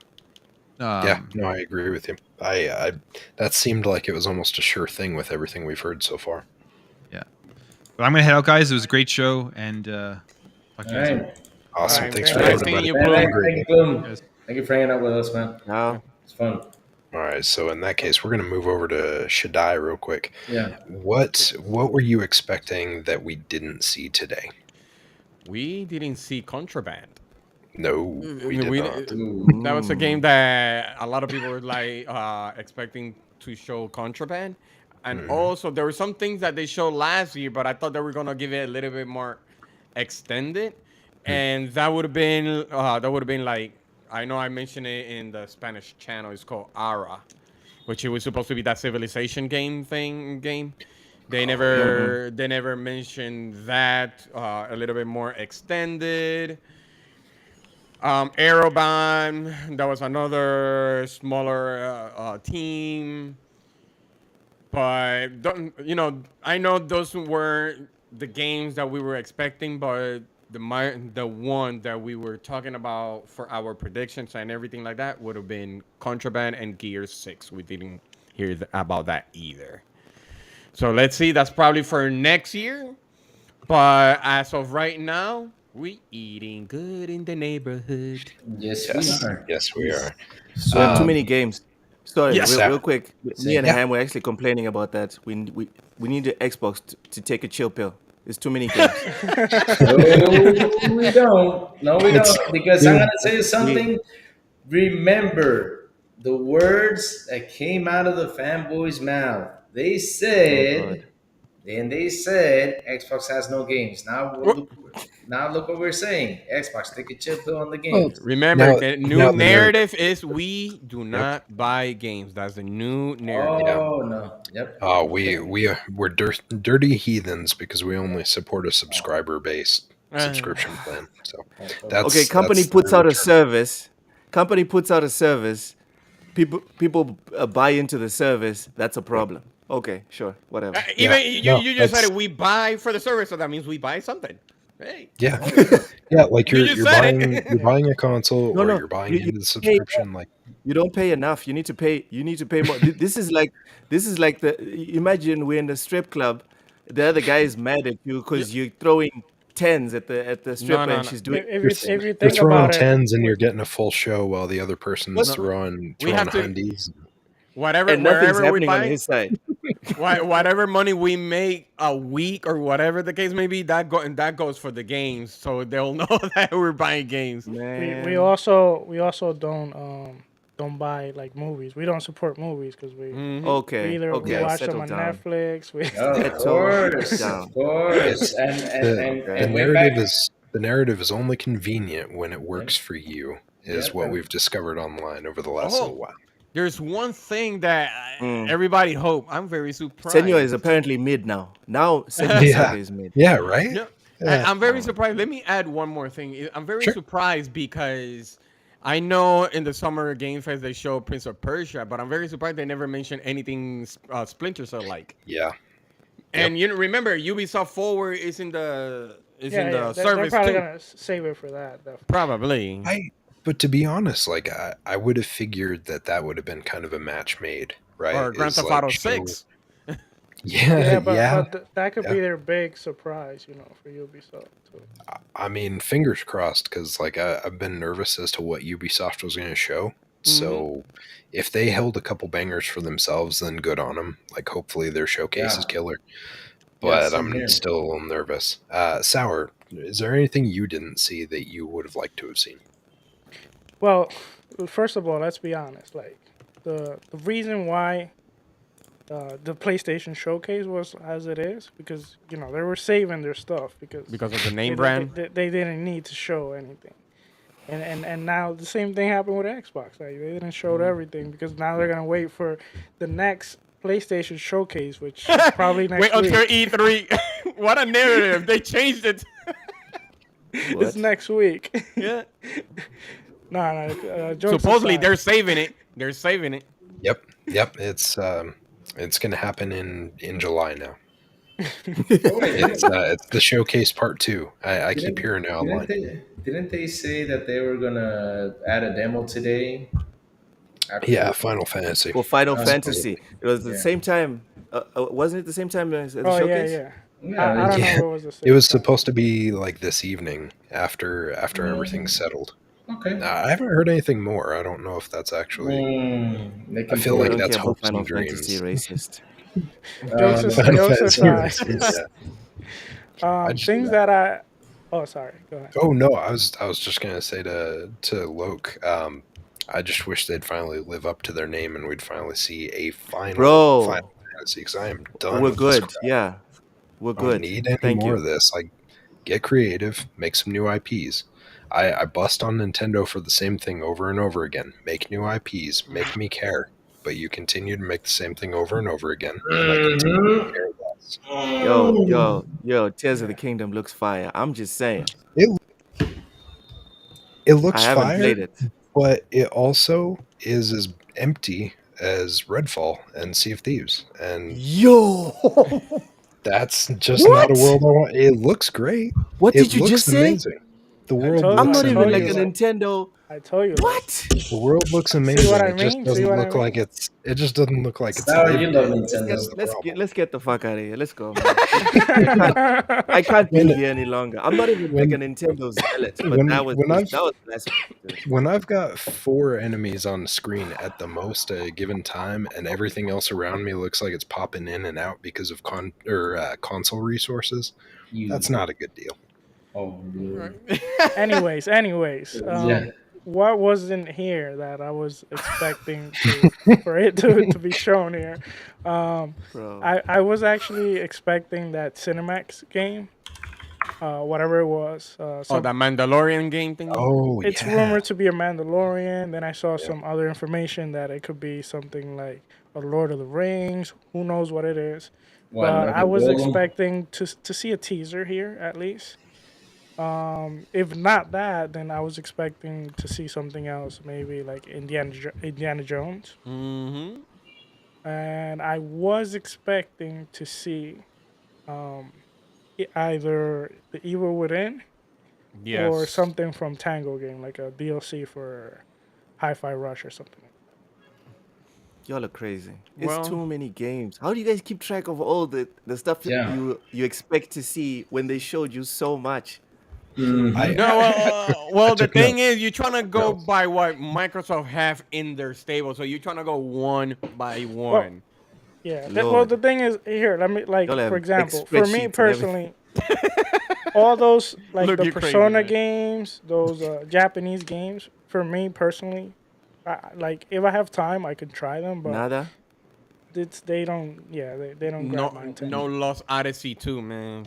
Yeah. No, I agree with you. I that seemed like it was almost a sure thing with everything we've heard so far. yeah. But I'm gonna head out, guys. It was a great show, and talk to All you guys later. right. All Awesome. right. Thanks Thank for All nice right. joining, seeing buddy. you, Man, Have a Plume. great thank you, day. Bloom. Yes. Thank you for hanging out with us, man. Now, It's fun. All right. So in that case, we're going to move over to Shaddai real quick. Yeah. What were you expecting that we didn't see today? We didn't see Contraband. No, we did not. Ooh. That was a game that a lot of people were like expecting to show Contraband, and Mhm. also there were some things that they showed last year, but I thought they were gonna give it a little bit more extended, and that would have been like, I know I mentioned it in the Spanish channel. It's called Ara, which it was supposed to be that civilization game. They never mentioned that, a little bit more extended. Aeroban, that was another smaller team. But I know those were the games that we were expecting, but the one that we were talking about for our predictions and everything like that would have been Contraband and Gear 6. We didn't hear about that either. So let's see. That's probably for next year. But as of right now, we eating good in the neighborhood. Yes, we Yes. are. Yes, we are. we have too So, many games. Sorry, Yes. real Yeah. quick. Me and same. Yeah. Ham were actually complaining about that. We need the Xbox to take a chill pill. There's too many games. No, we don't. No, we It's don't. Because I'm dude, gonna tell you We something. Remember the words that came out of the fanboy's mouth. oh god. They said Xbox has no games. Well, Now look what we're saying. Xbox, take a chill pill on the well, games. remember, now the new now the narrative. narrative is we do Yep. not buy games. That's the new narrative. Yeah. Oh no. Yep. We're dirty heathens because we only support a subscriber based subscription plan. So Okay, that's the new term. company puts out a service, people buy into the service. That's a problem. Okay, sure, whatever. Yeah. Even you, No, you just said that's it, we buy for the service, so that means we buy something. Hey, yeah. Yeah, like you you're just you're said buying you're it. buying a console No, or no, you're buying you into the pay, subscription. Like you don't pay enough. You need to pay. You need to pay more. This is like the. Imagine we're in the strip club. The other guy is mad at you because you're throwing tens at the No, stripper no, and no. she's doing. If you you're think throwing about it, tens and we, you're getting a full show while the other person's What? No, throwing we have to hundies. whatever And nothing's wherever we happening on buy, his side. whatever money we make a week or whatever the case may be, that goes for the games, so they'll know that we're buying games. we Man, also don't buy like movies. We don't support movies because Hmm. okay, we okay, Yeah. watch them settle on down. Netflix. We Settle Of down. course, The and Okay. way back. the narrative is only convenient when it Yep. works for you. is Yep. what we've discovered online over the last little Oh, while. there's one thing that Mm. everybody hope. I'm very Senor is surprised. apparently mid now. Now Senor Yeah. Saga is mid. Yeah, right? No, Yeah. I'm very surprised. Let me add one more thing. I'm very Sure. surprised because I know in the Summer Game Fest they show Prince of Persia, but I'm very surprised they never mentioned anything Splinter Cell like. Yeah. And you know, remember, Ubisoft Forward is in the They're service probably too. gonna save it for that. Definitely. Probably. But to be honest, like I would have figured that would have been kind of a match made, right? Or Grand Is Theft like Auto show, 6. yeah, But that could yeah. be their big surprise, you know, for Ubisoft too. I mean, fingers crossed, because like I've been nervous as to what Ubisoft was going to show. So if they held a couple bangers for themselves, then good on them. Like hopefully their showcase is Yeah. killer. Yeah, But same I'm here. still a little nervous. Sour, is there anything you didn't see that you would have liked to have seen? Well, first of all, let's be honest. Like the reason why the PlayStation Showcase was as it is because you know they were saving their stuff because Because of the name they, brand. they didn't need to show anything. And now the same thing happened with Xbox. Like they didn't show everything because now they're gonna wait for the next PlayStation Showcase, which is probably next Wait until week. E3. What a narrative. They changed it. It's next week. Yeah. No. Jokes Supposedly aside. they're saving it. They're saving it. Yep. It's going to happen in July now. Oh, wait, It's the showcase part 2. I keep didn't, hearing it online. didn't they say that they were gonna add a demo today? Yeah, Final Fantasy. Well, Final Uh, Fantasy. It was the yeah. same time. Wasn't it the same time as the Oh showcase? yeah. Yeah, I don't Yeah. know what was the same It was time. supposed to be like this evening after everything's settled. Okay. I haven't heard anything more. I don't know if that's actually. They I can feel I like don't that's care about hopes Final and dreams. Fantasy, racist. Final Jokes Fantasy aside. races, yeah. Things that I. Oh, sorry. Go ahead. Oh no, I was just gonna say to Loke. I just wish they'd finally live up to their name and we'd finally see a final Bro. Final Fantasy because I am done. We're with this good. crap. Yeah. We're I don't good. need any Thank more you. of this. Like, get creative, make some new IPs. I bust on Nintendo for the same thing over and over again. Make new IPs, make me care. But you continue to make the same thing over and over again, and I continue to care less. Yo, Tears of the Kingdom looks fire. I'm just saying. It I looks haven't fire, played it. but it also is as empty as Redfall and Sea of Thieves, and Yo, that's just not a What? world I want. It looks great. what It did you looks just say? amazing. The world told- I'm looks not I even told like you a amazing. that. Nintendo. I told you. that. What? The world looks amazing. what I It just mean? doesn't See what I look like mean? it's. It just doesn't look like it's Sour, lived you love in. Nintendo. That's the problem. Let's get the fuck out of here. Let's go, man. I can't be here any longer. I'm not even like a Nintendo zealot, but that was blasphemy. When I've got 4 enemies on the screen at the most at a given time, and everything else around me looks like it's popping in and out because of console resources, that's not a good deal. Oh, dude. anyways, Yeah. what wasn't here that I was expecting for it to be shown here? Bro. I was actually expecting that Cinemax game, whatever it was. Oh, that Mandalorian game thing. Oh, It's yeah. rumored to be a Mandalorian. Then I saw some other information that it could be something like a Lord of the Rings. Who knows what it is? What, But like I a was Golem? expecting to see a teaser here at least. If not that, then I was expecting to see something else, maybe like Indiana Jones. Mm-hmm. And I was expecting to see either The Evil Within Yes. or something from Tango game, like a DLC for Hi-Fi Rush or something. Y'all are crazy. It's Well- too many games. How do you guys keep track of all the stuff that Yeah. you expect to see when they showed you so much? Mhm. Well, the took notes. thing is, you're trying to go by what Microsoft have in their stable, so you're trying to go one by one. Yeah. Lord. Well, the thing is here. Let me like Y'all have for example, big for spreadsheets me and personally, all those like Look, the you're crazy, Persona man. games, those Japanese games. For me personally, like if I have time, I could try them, but Nada. they don't. Yeah, they don't grab my No, attention. no Lost Odyssey too, man.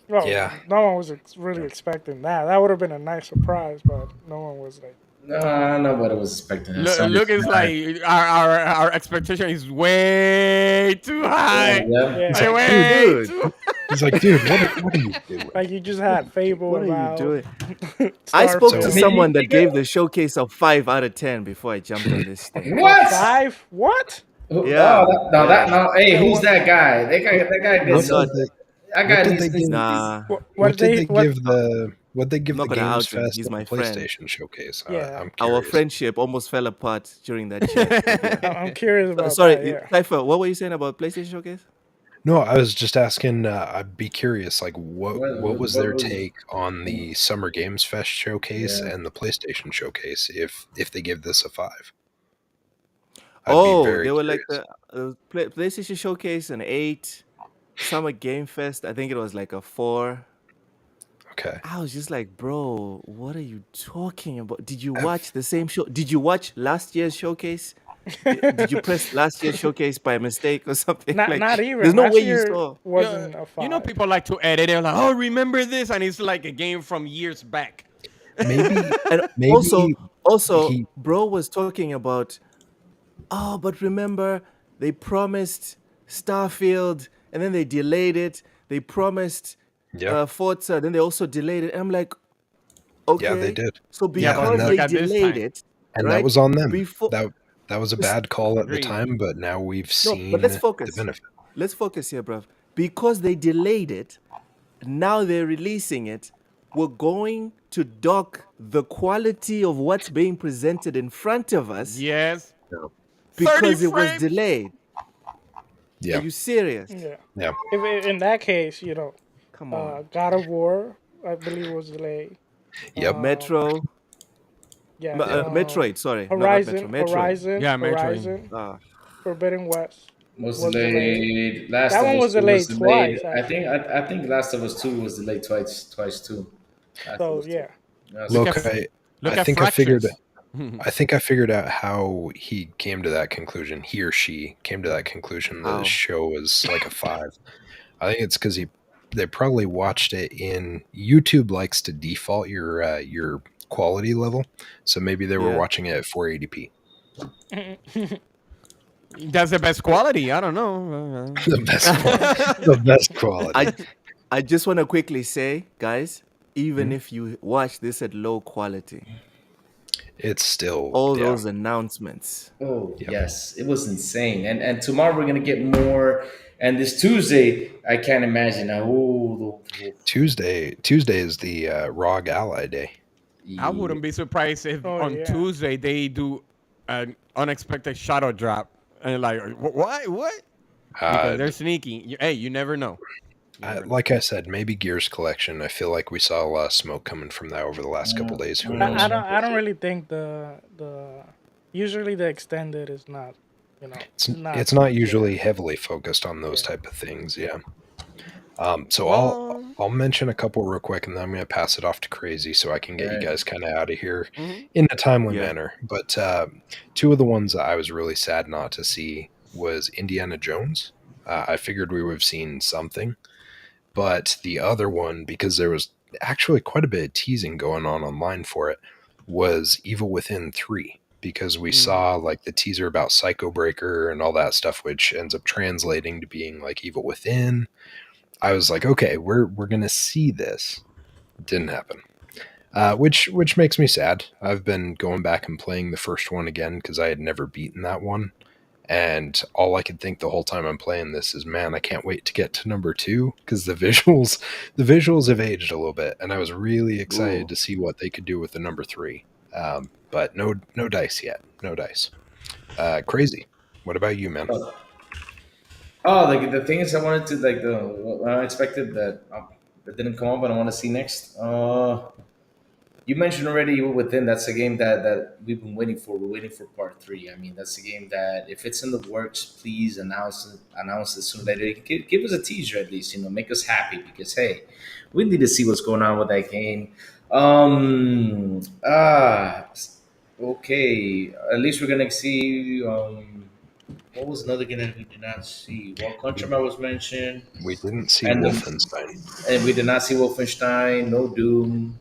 Well, Yeah. no one was really expecting that. That would have been a nice surprise, but no one was like, No, nobody was expecting that. Sorry. Look, it's like our expectation is way too high. Yeah. He's Like yeah, like, dude. way Dude, too. He's like, dude, what are you doing? like you just had Fable what are you about doing? I spoke to So- Starfield. someone Maybe that gave the showcase a 5 out of 10 before I jumped on this thing. What? 5? What? Oh, Yeah, that yeah. no. Hey, Yeah, who's what? that guy? That guy I'm gets What not. did they that what guy did they needs give Nah, What did what did they? they What? give the what they I'm give not the gonna Games out him. Fest He's and my the friend. PlayStation showcase? Yeah, I'm Our curious. friendship almost fell apart during that chat. But yeah. I'm curious about Sorry, that. Yeah. Cypher, what were you saying about PlayStation Showcase? No, I was just asking. I'd be curious, like what was what their was take on the Summer Games Fest showcase yeah. and the PlayStation showcase? If they give this a 5, I'd be Oh, very they were like curious. the PlayStation Showcase an 8, Summer Game Fest. I think it was like a 4. Okay. I was just like, bro, what are you talking about? Did you Have- watch the same show? Did you watch last year's showcase? Did you press last year's showcase by mistake or something? Not Like, not there's even no way last you year saw. wasn't a You know, 5. people like to edit. They're like, "Oh, remember this?" And it's like a game from years back. maybe And maybe also, he bro was talking about, oh, but remember, they promised Starfield and then they delayed it. They promised yeah Forza, then they also delayed it. And I'm like, yeah they okay, did so Yeah, but and because that they look at this delayed time. it, and that right? was on them. Before, That was a s- bad call at the Agreed. time, but now we've no, but seen let's the focus. benefit. Let's focus here, bruv. Because they delayed it, now they're releasing it. We're going to dock the quality of what's being presented in front of us Yes. Yeah. 30 because it was frames. delayed. Yeah. Are you serious? Yeah. Yeah. If in that case, Come on. God of War, I believe was delayed. Yep. Metro, Yeah. Metroid, sorry. No, not Metro. Horizon, Metroid. Yeah, Metroid. Horizon, Ah, Forbidden West Was was delayed. delayed. Last That of one Us was 2 was delayed delayed. twice, actually. I think Last of Us 2 was delayed twice too. Last of So Us 2. yeah. Last of Look Us Look, at 2. look I at think I figured fractions. I think I figured out how he came to that conclusion. He or she came to that conclusion that the how? show was like a 5. I think it's because they probably watched it in YouTube likes to default your quality level, so maybe they were Yeah. watching it at 480p. That's the best quality. I don't know. The best quality. The best quality. I just want to quickly say, guys, even Mhm. if you watch this at low quality, It's still all yeah. those announcements. Oh Yep. yes, it was insane. And tomorrow we're gonna get more. And this Tuesday, I can't imagine. Tuesday is the ROG Ally Day. I wouldn't be surprised if Oh, on yeah. Tuesday they do an unexpected shadow drop and like what? Because they're sneaky. Hey, you never know. Like I said, maybe Gears Collection. I feel like we saw a lot of smoke coming from that over the last couple days. Who knows? I don't really think the usually the extended is not It's not usually heavily focused on those type of things. Yeah. So Well- I'll mention a couple real quick, and then I'm going to pass it off to Crazy so I can get you Right. guys kind of out of here Mhm. in a timely Yeah. manner. But two of the ones that I was really sad not to see was Indiana Jones. I figured we would have seen something, but the other one, because there was actually quite a bit of teasing going on online for it, was Evil Within 3. Because we saw like the teaser about Psycho Breaker and all that stuff, which ends up translating to being like Evil Within. I was like, okay, we're gonna see this. Didn't happen, which makes me sad. I've been going back and playing the first one again because I had never beaten that one, and all I could think the whole time I'm playing this is, man, I can't wait to get to number 2 because the visuals have aged a little bit, and I was really excited Ooh. to see what they could do with the number 3. But no dice yet, no dice. Crazy. What about you, man? Oh, like the thing is, I wanted to like the what I expected that didn't come up, and I want to see next. You mentioned already Evil Within. That's a game that we've been waiting for. We're waiting for part 3. I mean, that's a game that if it's in the works, please announce it sooner or later. Give us a teaser at least. Make us happy because hey, we need to see what's going on with that game. Okay. At least we're gonna see what was another game that we did not see? Well, Countryman was mentioned, We didn't see and Wolfenstein. we did not see Wolfenstein. No Doom.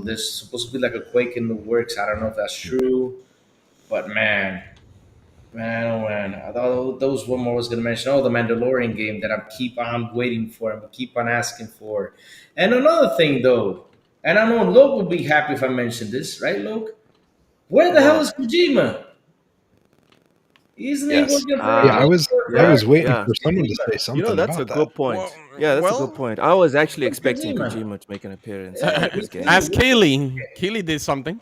There's supposed to be like a Quake in the works. I don't know if that's true, but man, oh man, I thought there was one more I was gonna mention. Oh, the Mandalorian game that I keep on waiting for and keep on asking for. And another thing though, and I know Loke would be happy if I mentioned this, right, Loke? Where the hell What? is Kojima? Isn't he Yes. working Yeah, I Ah, was I yeah, was waiting yeah. for someone to say You know, something that's a about that. good point. Well, Yeah, that's a good well, point. I was actually Where's expecting Kojima? Kojima to make an appearance Yeah, in me this game. too. ask Where's Keely. Keely did something.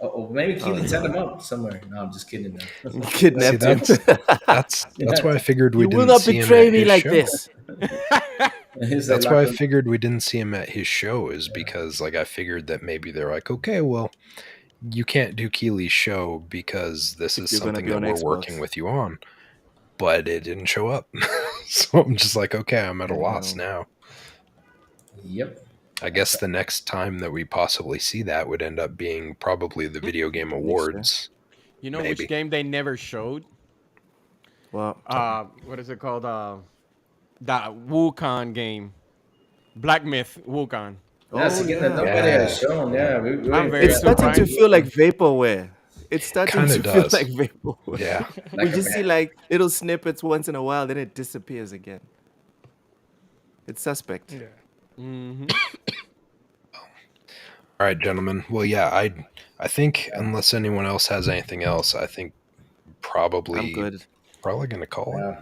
oh, maybe Oh, Keely set him Lord. up somewhere. No, I'm just kidding. Now. See, Kidnapped him. that's why I figured we You will didn't not see him at betray me his like show. this. He's like That's why I locked him. figured we didn't see him at his show, is because like I figured that maybe they're like, okay, well, you can't do Keely's show because this If is you're going to something be that on we're working Xbox. with you on. But it didn't show up. So I'm just like, okay, I'm at a loss Anyhow, now. Yep. I guess the next time that we possibly see that would end up being probably the Video Game next year. Awards. You know which Maybe. game they never showed? Well, What is it called? That Wukong game. Black Myth Wukong. Yeah, oh, it's again that yeah. nobody Yeah. has shown. Yeah. Yeah, we're I'm waiting for very It's that. starting to surprised. feel like vaporware. It's starting Kinda to feel does. like vaporware. Yeah. We Like a just see band. like little snippets once in a while, then it disappears again. It's suspect. Yeah. Hmm. All right, gentlemen. Well, yeah, I think unless anyone else has anything else, I think I'm probably good. going to call it.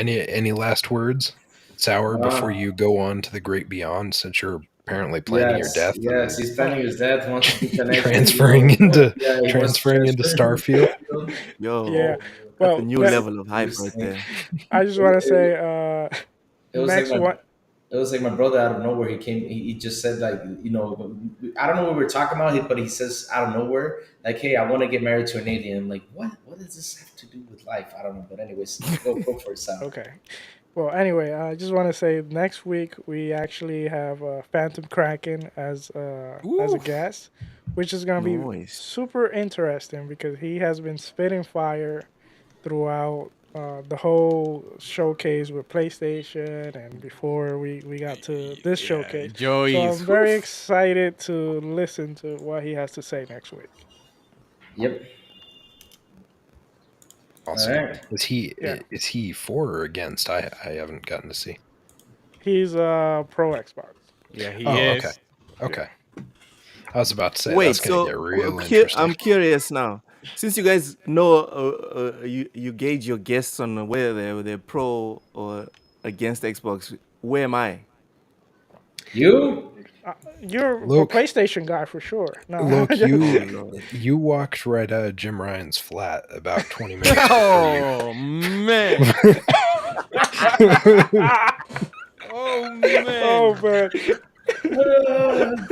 Yeah. Any last words, Sour, before Uh, you go on to the great beyond? Since you're apparently planning your death yes, and he's planning his death. Wants to be connected. transferring into Yeah, he wants to transferring into transfer. Starfield. Oh, Yeah. Yo, that's a Well, new level of hype right there. I just want to say, it was like next one. it was like my brother out of nowhere. He came. He just said like, I don't know what we were talking about, but he says out of nowhere like, hey, I want to get married to an alien. I'm like, what? What does this have to do with life? I don't know. But anyways, go for it, Sal. Okay. Well, anyway, I just want to say next week we actually have Phantom Kraken as a Oof. guest, which is gonna be Nice. super interesting because he has been spitting fire throughout the whole showcase with PlayStation and before we got to this showcase. So Joey's. I'm very excited to listen to what he has to say next week. Yep. Awesome. All right. Yeah. Is he for or against? I haven't gotten to see. He's pro Xbox. Yeah, he Oh, is. okay. Okay. I was about to say Wait, that's gonna so get real interesting. I'm curious now. Since you guys know, you gauge your guests on whether they're pro or against Xbox. Where am I? You? You're a Look. PlayStation guy for sure. No, Look, Oh, you Lord. you walked right out of Jim Ryan's flat about 20 minutes before Oh man. Oh man. oh man.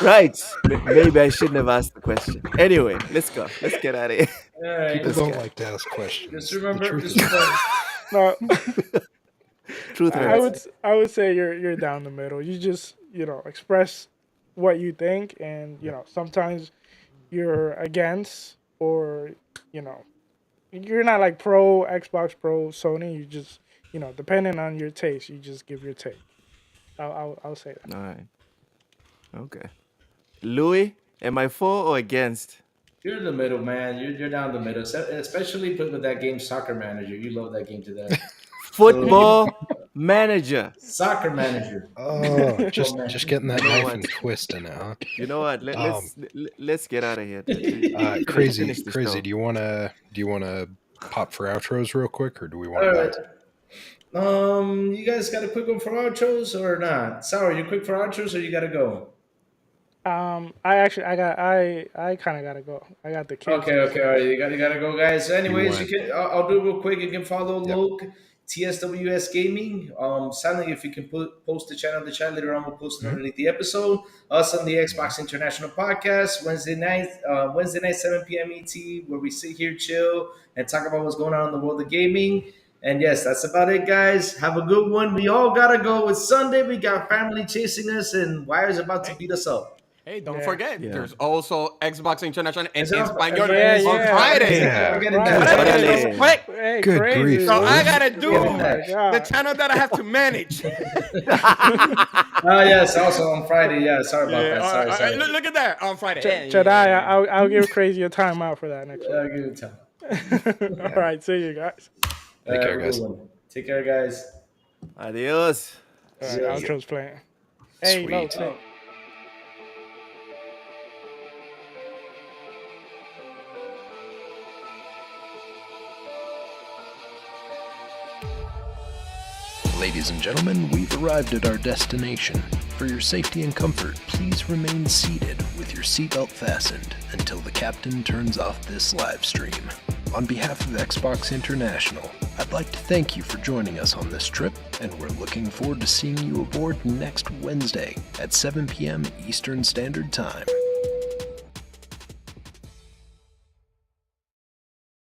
Right. Maybe I shouldn't have asked the question. Anyway, let's go. Let's get out of here. All right. People Let's don't go. like to ask questions. Just The remember. truth Just is- remember. No, Truth I hurts. would say you're down the middle. You just express what you think, and sometimes you're against, or you're not like pro Xbox, pro Sony. You just depending on your taste, you just give your take. I'll say that. All right. Okay. Louis, am I for or against? You're in the middle, man. You're down the middle, especially with that game, Soccer Manager. You love that game to death. Football manager. Soccer Manager. Oh, just man. getting that You know knife what? and twisting it, huh? You know what? Let's get out of here. Crazy, Finish the crazy. show. Do you wanna pop for outros real quick, or do we want All to right. bounce? You guys got a quick one for outros or not? Sour, you quick for outros or you gotta go? I kind of gotta go. I got the kids. Okay, all right. You gotta go, guys. So anyways, went. you can. I'll do it real quick. You can follow Yep. Loke TSWS Gaming. Sadly, if you can post the channel in the chat later on, we'll post it underneath the episode. Us on the Xbox International Podcast Wednesday night, 7 p.m. ET, where we sit here, chill, and talk about what's going on in the world of gaming. And yes, that's about it, guys. Have a good one. We all gotta go. It's Sunday. We got family chasing us, and Wire's about to beat us up. Hey, don't Yeah. forget, Yeah. there's also Xbox International en Is it on- Español yeah, on yeah. Friday. Yeah. We're getting Right. that. But Órale. it's quick. Hey, Good crazy. grief, So I Lord. gotta do Oh my the god. channel that I have to manage. Oh yes, also on Friday. Yeah, sorry about Yeah, that. Sorry. look at that on Friday. Chadai, I'll give Crazy a timeout for that next I'll week. give it time. All right, see you guys. Take care, Have a guys. good one. Take care, guys. Adios. All right, Yes. outro's playing. Hey, Sweet. no, sick. Ladies and gentlemen, we've arrived at our destination. For your safety and comfort, please remain seated with your seatbelt fastened until the captain turns off this live stream. On behalf of Xbox International, I'd like to thank you for joining us on this trip, and we're looking forward to seeing you aboard next Wednesday at 7 p.m. Eastern Standard Time.